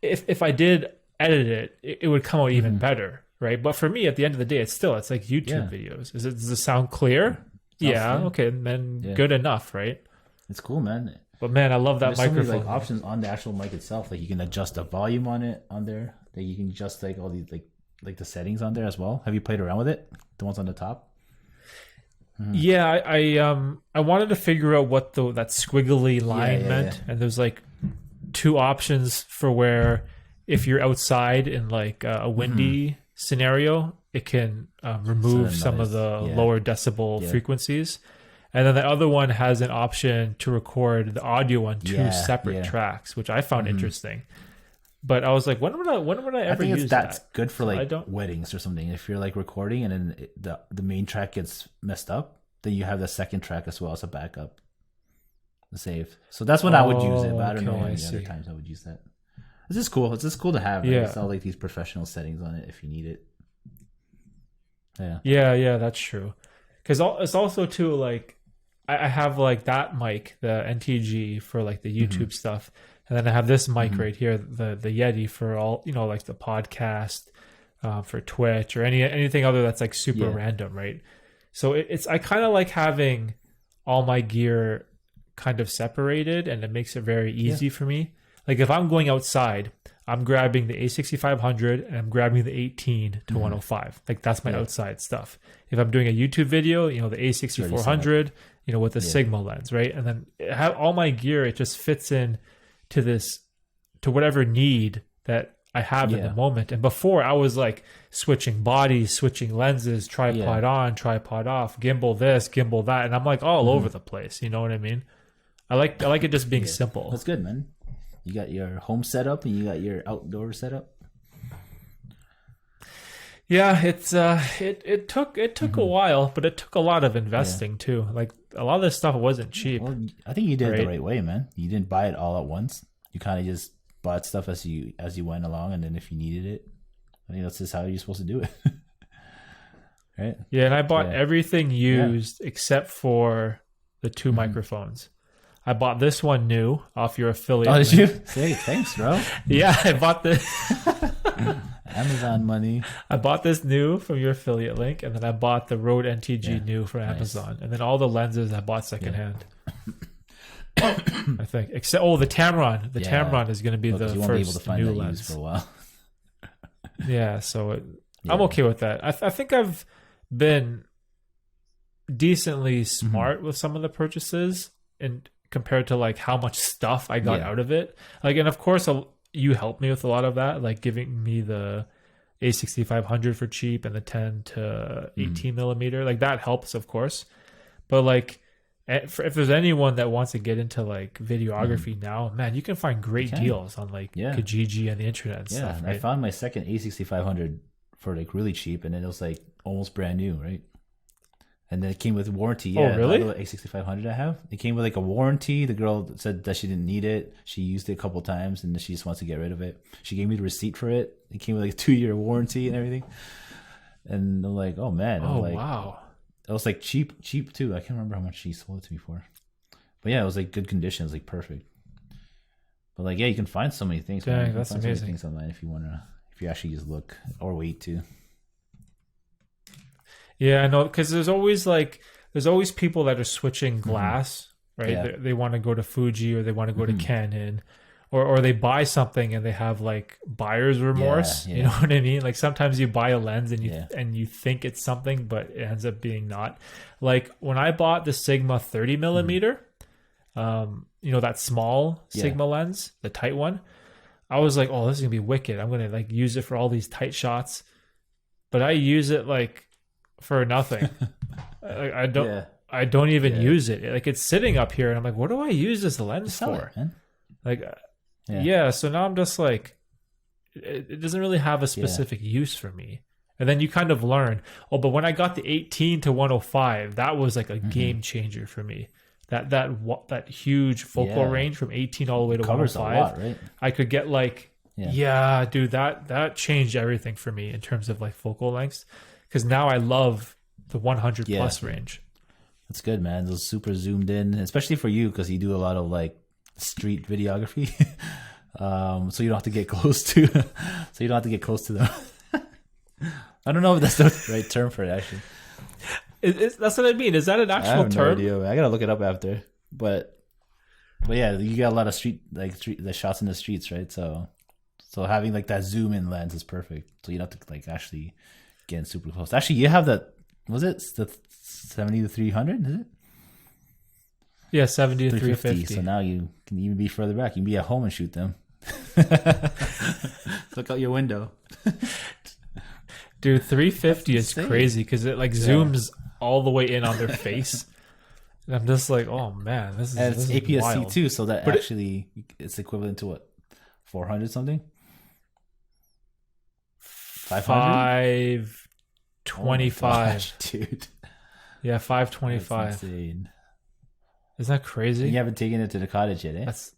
if I did edit it would come out even better, right? But for me, at the end of the day, it's like YouTube videos. Does the sound clear? Clear. Okay, then good enough, right? It's cool, man. But man, I love that microphone. So many, like, options on the actual mic itself. Like you can adjust the volume on there. Like you can adjust like all these like the settings on there as well. Have you played around with it? The ones on the top? Yeah, I wanted to figure out what that squiggly line meant, and there's like two options for where if you're outside in like a windy scenario, it can remove some of the lower decibel frequencies, and then the other one has an option to record the audio on two separate tracks, which I found interesting. But I was like, when would I I ever think use that's that? good for So I like don't. weddings or something. If you're like recording and then the main track gets messed up, then you have the second track as well as a backup to save. So that's when I would use it, but I don't know Okay, I any other see. times I would use that. It's just cool. It's just cool to have. Right? It's Yeah. all like these professional settings on it if you need it. Yeah. Yeah, that's true. Because it's also too like I have like that mic, the NTG for like the Mm-hmm. YouTube stuff, and then I have this mic Mm-hmm. right here, the Yeti for all like the podcast, for Twitch or anything other that's like super Yeah. random, right? So it's I kind of like having all my gear kind of separated, and it makes it very Yeah. easy for me. Like if I'm going outside, I'm grabbing the A6500 and I'm grabbing the 18 to 105. Like that's my Yeah. outside stuff. If I'm doing a YouTube video, the A6400, with the Yeah. Sigma lens, right? And then have all my gear, it just fits in to to whatever need that I have in Yeah. the moment. And before I was like switching bodies, switching lenses, tripod on, tripod off, gimbal this, gimbal that, and I'm like all over the place. You know what I mean? I like it just being simple. That's good, man. You got your home setup and you got your outdoor setup. Yeah, it took a while, but it took a lot of investing too. Like a lot of this stuff wasn't cheap. Well, I think you did it the Right. right way, man. You didn't buy it all at once. You kind of just bought stuff as you went along, and then if you needed it, I think that's just how you're supposed to do it, right? Yeah, and I bought Yeah. everything used except for the two microphones. I bought this one new off your affiliate. Oh, did link. you? Say thanks, bro. Yeah, I bought Amazon money. I bought this new from your affiliate link, and then I bought the Rode NTG new from Nice. Amazon, and then all the lenses I bought secondhand. I think, except the Tamron. The Yeah. Tamron is going to be Because the you won't be able to first find new that used lens. for a while. Yeah, so Yeah. I'm okay with that. I think I've been decently smart with some of the purchases, and compared to like how much stuff I got Yeah. out of it. Like, and of course, you helped me with a lot of that, like giving me the A6500 for cheap and the 10 to 18 millimeter. Like that helps, of course. But like, if there's anyone that wants to get into like videography now, man, you can find great can. deals on like Yeah. Kijiji and the internet and Yeah, stuff. and Right? I found my second A6500 for like really cheap, and then it was like almost brand new, right? And then it came with warranty. Yeah, Oh, really? The other A6500 I have, it came with like a warranty. The girl said that she didn't need it. She used it a couple times, and she just wants to get rid of it. She gave me the receipt for it. It came with like a 2-year warranty and everything. And I'm like, oh man, I'm Oh, like, wow. it was like cheap too. I can't remember how much she sold it to me for, but yeah, it was like good conditions, like perfect. But like, yeah, you can find so many things. man. Dang, You can that's find so many amazing. things online if you actually just look or wait to. Yeah, I know, because there's always people that are switching glass, right? Yeah. They want to go to Fuji or they want to go to Canon, or they buy something and they have like buyer's remorse. Yeah, You yeah. know what I mean? Like sometimes you buy a lens and Yeah. you think it's something, but it ends up being not. Like when I bought the Sigma 30 millimeter, that small Yeah. Sigma lens, the tight one, I was like, oh, this is gonna be wicked. I'm gonna like use it for all these tight shots, but I use it like for nothing. I don't. Yeah. I don't even Yeah. use it. Like it's sitting up here, and I'm like, what do I use this lens Sell for? it, man. Like, Yeah. yeah. So now I'm just like, it doesn't really have a specific use for me. And then you kind of learn. Oh, but when I got the 18 to 105, that was like a game changer for me. That huge focal Yeah. range from 18 all the way to Covers a 105. lot, right? I could get like, Yeah. dude, that changed everything for me in terms of like focal lengths. Because now I love the 100 Yeah. plus range. That's good, man. Those super zoomed in, especially for you because you do a lot of like street videography. So you don't have to get close to. So you don't have to get close to them. I don't know if that's the right term for it. Actually, That's what I mean. Is that an I actual have no term? idea. Man. I gotta look it up after. But yeah, you got a lot of the shots in the streets, right? So having like that zoom in lens is perfect. So you don't have to like actually get in super close. Actually, you have that. Was it the 70 to 300? Is it? Yeah, 70 to 350. 350. So now you can even be further back. You can be at home and shoot them. Look out your window. Dude, 350 is insane. crazy because it like zooms all the way in on their face. And I'm just like, oh man, this is And it's this is APS-C wild. too, so that But actually it's equivalent to what, 400 something? 500? 525. Dude. Yeah, 525. That's insane. Isn't that crazy? You haven't taken it to the cottage yet, eh? That's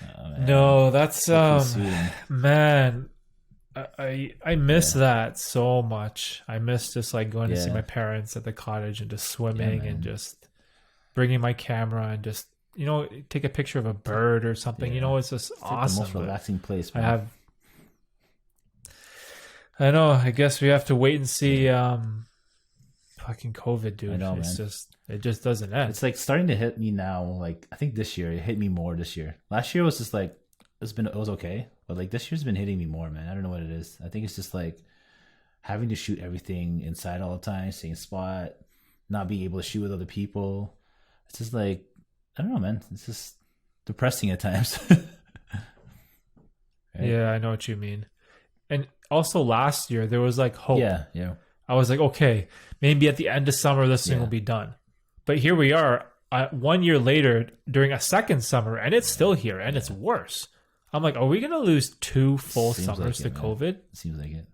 man. no, that's Hopefully soon. man. I miss that so much. I miss just like going to see my parents at the cottage and just swimming and just bringing my camera and just take a picture of a bird or something. It's just awesome. Like the most relaxing place. Man. I know. I guess we have to wait and see. Fucking COVID, dude. I know, it's man. It just doesn't end. It's like starting to hit me now. Like I think this year it hit me more. This year, last year was just like it was okay, but like this year's been hitting me more, man. I don't know what it is. I think it's just like having to shoot everything inside all the time, same spot, not being able to shoot with other people. It's just like I don't know, man. It's just depressing at times. Right? Yeah, I know what you mean. And also last year there was like hope. Yeah. I was like, okay, maybe at the end of summer this thing will be done. But here we are, 1 year later during a second summer, and it's still here, and it's worse. I'm like, are we gonna lose 2 full summers to COVID? Seems like it.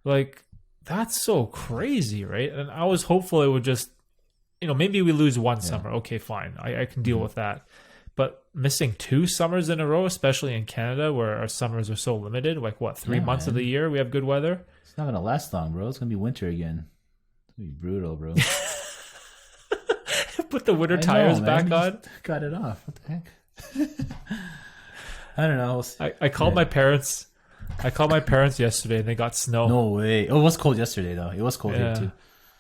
Like that's so crazy, right? And I was hopeful it would just, maybe we lose 1 summer. Okay, fine, I can deal with that. But missing 2 summers in a row, especially in Canada where our summers are so limited, like 3 months of the year we have good weather. It's not gonna last long, bro. It's gonna be winter again. It's gonna be brutal, bro. Put the winter tires back on. Got it off. What the heck? I don't know. I called my parents. I called my parents yesterday, and they got snow. No way. Oh, it was cold yesterday, though. It was cold here too.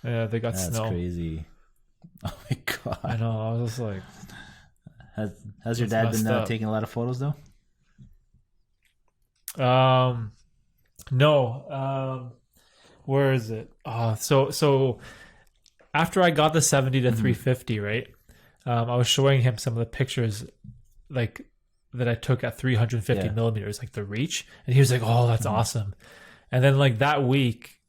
Yeah, they got snow. That's crazy. Oh my god. I know. I was just like, has your dad been taking a lot of photos though? No. Where is it? So after I got the 70 to 350, right? I was showing him some of the pictures like that I took at 350 millimeters, like the reach, and he was like, "Oh, that's awesome." And then like that week,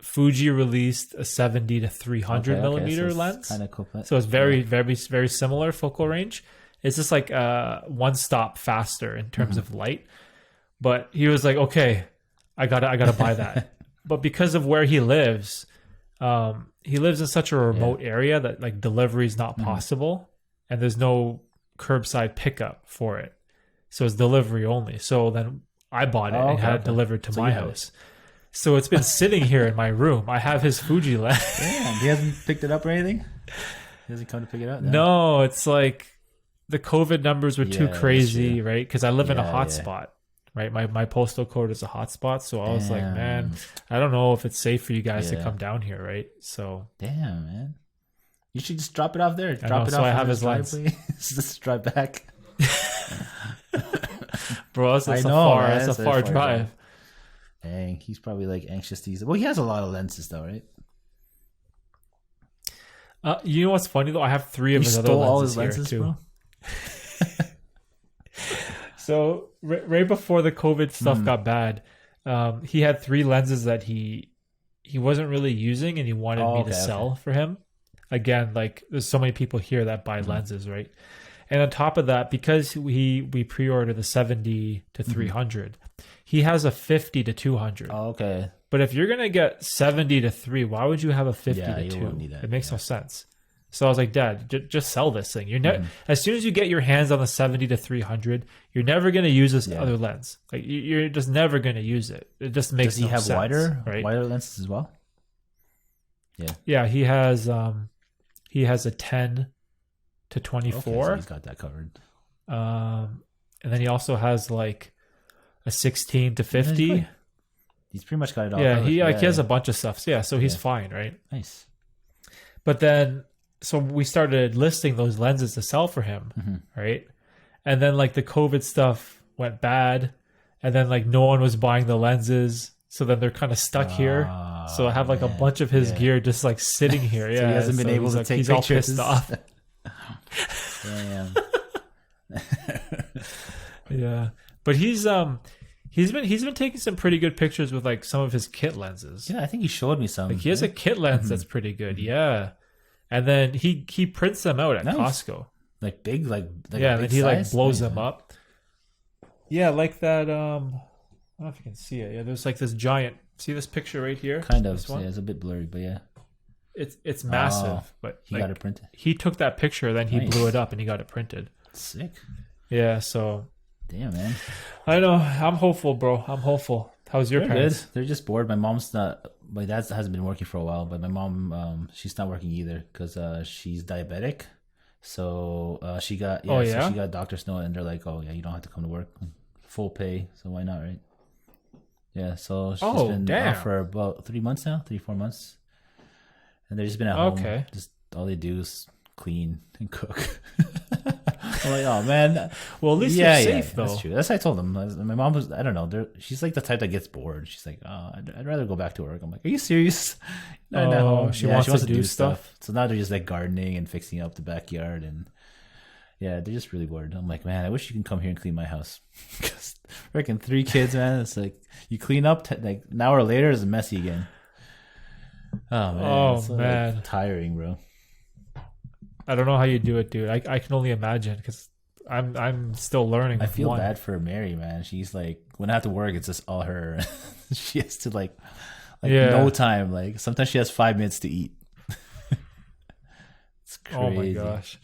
Fuji released a 70 to 300 millimeter so lens. Kind of cool. So it's very, very, very similar focal range. It's just like one stop faster in terms of light. But he was like, "Okay, I gotta buy that." But because of where he lives in such a remote area that like delivery is not possible, and there's no curbside pickup for it, so it's delivery only. So then I bought it and had it delivered to my house. So it's been sitting here in my room. I have his Fuji lens. Damn, he hasn't picked it up or anything? He hasn't come to pick it up? No, it's like the COVID numbers were too crazy, right? Because I live in a hotspot, right? My postal code is a hotspot. So I was like, man, I don't know if it's safe for you guys to come down here, right? So damn, man. You should just drop it off there. Drop it off. So I have his lens. Just drive back. Bro, that's a far drive. Dang, he's probably like anxious to use it. Well, he has a lot of lenses though, right? You know what's funny though? I have 3 of his other lenses, all his lenses here too. Bro. So right before the COVID stuff got bad, he had 3 lenses that he wasn't really using, and he wanted me to sell for him. Again, like there's so many people here that buy lenses, right? And on top of that, because we pre-ordered the 70 to 300, he has a 50 to 200. Oh, okay. But if you're gonna get 70 to 3, why would you have a 50 to 2? It makes no sense. So I was like, Dad, just sell this thing. You're as soon as you get your hands on the 70 to 300, you're never gonna use this other lens. Like you're just never gonna use it. It just makes no sense. Does he have right? wider lenses as well? Yeah. Yeah, he has a 10 to 24. Okay, so he's got that covered. And then he also has like a 16 to 50. He's pretty much got it all. Yeah, he has a bunch of stuff. Yeah, so he's fine, right? Nice. But then, so we started listing those lenses to sell for him, right? And then like the COVID stuff went bad, and then like no one was buying the lenses, so then they're kind of stuck here. So I have like a bunch of his gear just like sitting here. Yeah, so he hasn't been able to take pictures. He's all pissed off. Damn. Yeah, but he's been taking some pretty good pictures with like some of his kit lenses. Yeah, I think he showed me some. Like he has a kit lens that's pretty good. Yeah, and then he prints them out at Costco. Like big, like yeah, and then he like blows them up. Yeah, like that. don't know if you can see it. Yeah, there's like this giant. See this picture right here? Kind of. This one? Yeah, it's a bit blurry, but yeah. It's massive, but he got it printed. He took that picture, then he blew it up, and he got it printed. Sick. Yeah, so. Damn, man. I know. I'm hopeful, bro. I'm hopeful. How's your parents? Good. They're just bored. My mom's not. My dad hasn't been working for a while, but my mom, she's not working either because she's diabetic. So she got so she got a doctor's note, and they're like, "Oh yeah, you don't have to come to work, full pay. So why not, right?" Yeah. So she's been off for about 3 months now, 3-4 months. And they've just been at home. Okay. Just all they do is clean and cook. I'm like, oh man. Well, at least you're safe though. That's true. That's what I told them. My mom was, I don't know. She's like the type that gets bored. She's like, oh, I'd rather go back to work. I'm like, are you serious? No, she wants to do stuff. So now they're just like gardening and fixing up the backyard, and yeah, they're just really bored. I'm like, man, I wish you can come here and clean my house. Because freaking 3 kids, man. It's like you clean up like an hour later, it's messy again. Oh man, it's so, like, tiring, bro. I don't know how you do it, dude. I can only imagine because I'm still learning. I feel bad for Mary, man. She's like, when I have to work, it's just all her. She has to like no time. Like sometimes she has 5 minutes to eat. It's crazy. Oh my gosh,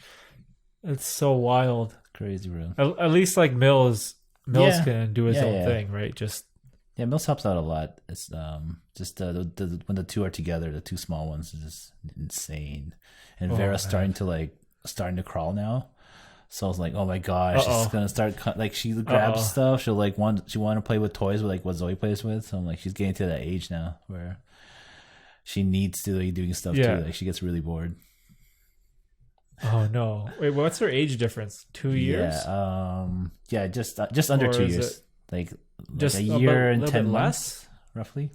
it's so wild. Crazy, bro. At least like Mills can do his own thing, right? Just. Yeah, Mills helps out a lot. It's just when the 2 are together, the 2 small ones is just insane. And Vera's starting to crawl now. So I was like, oh my gosh, she's gonna start like she grabs stuff. She want to play with toys with like what Zoe plays with. So I'm like, she's getting to that age now where she needs to be doing stuff too. Like she gets really bored. Oh no! Wait, what's her age difference? 2 years? Yeah, just under 2 years. Like just a year and 10 months, roughly.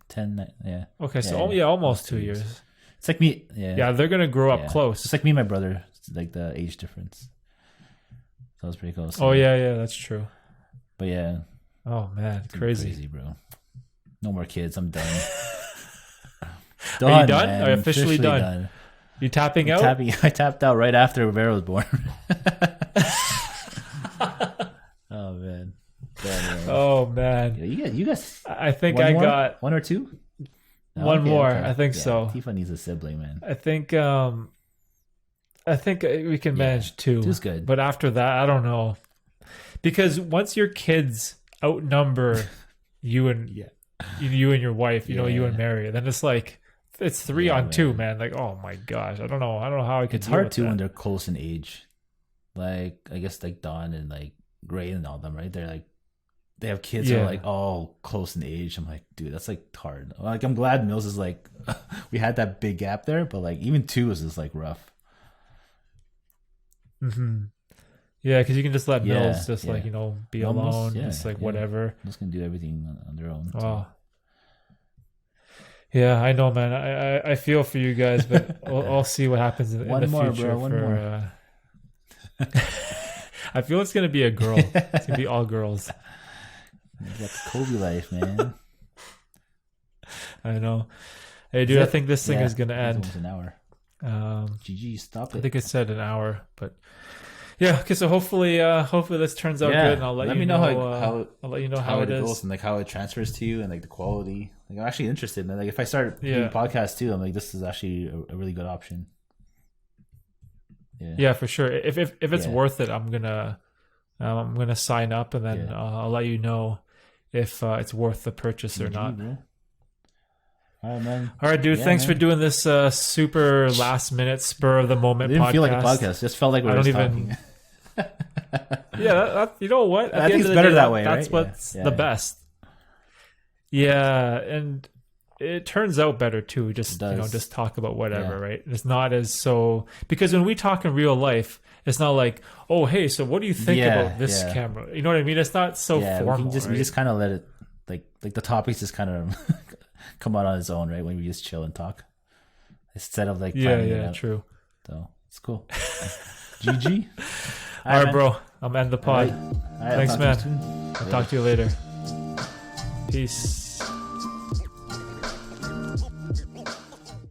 10, yeah. Okay, so almost 2 years. It's like me, yeah, they're gonna grow up close. It's like me and my brother. It's like the age difference. So that's pretty cool. So, yeah, that's true. But yeah. Oh man, crazy, bro. No more kids. I'm done. Are you done? Man. Are you officially done? You tapping out? I tapped out right after Vera was born. Oh man. Oh man. Yeah, you guys. I think I got 1 or 2. One more. I think so. Tifa needs a sibling, man. I think we can manage 2. 2's good. But after that, I don't know. Because once your kids outnumber you and your wife, you and Mary, then it's like it's 3 on 2, man. Like, oh my gosh, I don't know how I could. It's hard too when they're close in age. Like I guess like Dawn and like Gray and all them, right? They're like they have kids that are like all close in age. I'm like, dude, that's like hard. Like I'm glad Mills is like we had that big gap there, but like even 2 is just like rough. Mm-hmm. Yeah, because you can just let Mills just like be alone, just like whatever. Mills can do everything on their own. Oh. Yeah, I know, man. I feel for you guys, but I'll see what happens in the future. One more. I feel it's gonna be a girl. It's gonna be all girls. That's Kobe life, man. I know. Hey, dude, I think this thing is gonna end. Almost an hour. GG, stop it. I think it said an hour, but yeah. Okay, so hopefully this turns out good, and I'll let you know how I'll let you know how it is goes and like how it transfers to you and like the quality. Like I'm actually interested, man. Like if I start doing podcasts too, I'm like, this is actually a really good option. Yeah, for sure. If it's worth it, I'm gonna sign up, and then I'll let you know if it's worth the purchase or not. Bro. All right, man. All right, dude. Thanks for doing this super last minute spur of the moment. It didn't podcast. Feel like a podcast. It just felt like we were talking. Yeah, you know what? I think it's better that way. That's what's the best. Yeah, and it turns out better too. Just just talk about whatever, right? It's not as so because when we talk in real life, it's not like, oh, hey, so what do you think about this camera? You know what I mean? It's not so formal. We just kind of let it like the topics just kind of come out on its own, right? When we just chill and talk instead of like planning it out. True. So it's cool. GG. All right, bro. I'm ending the pod. All right. Thanks, man. I'll talk to you later. Peace.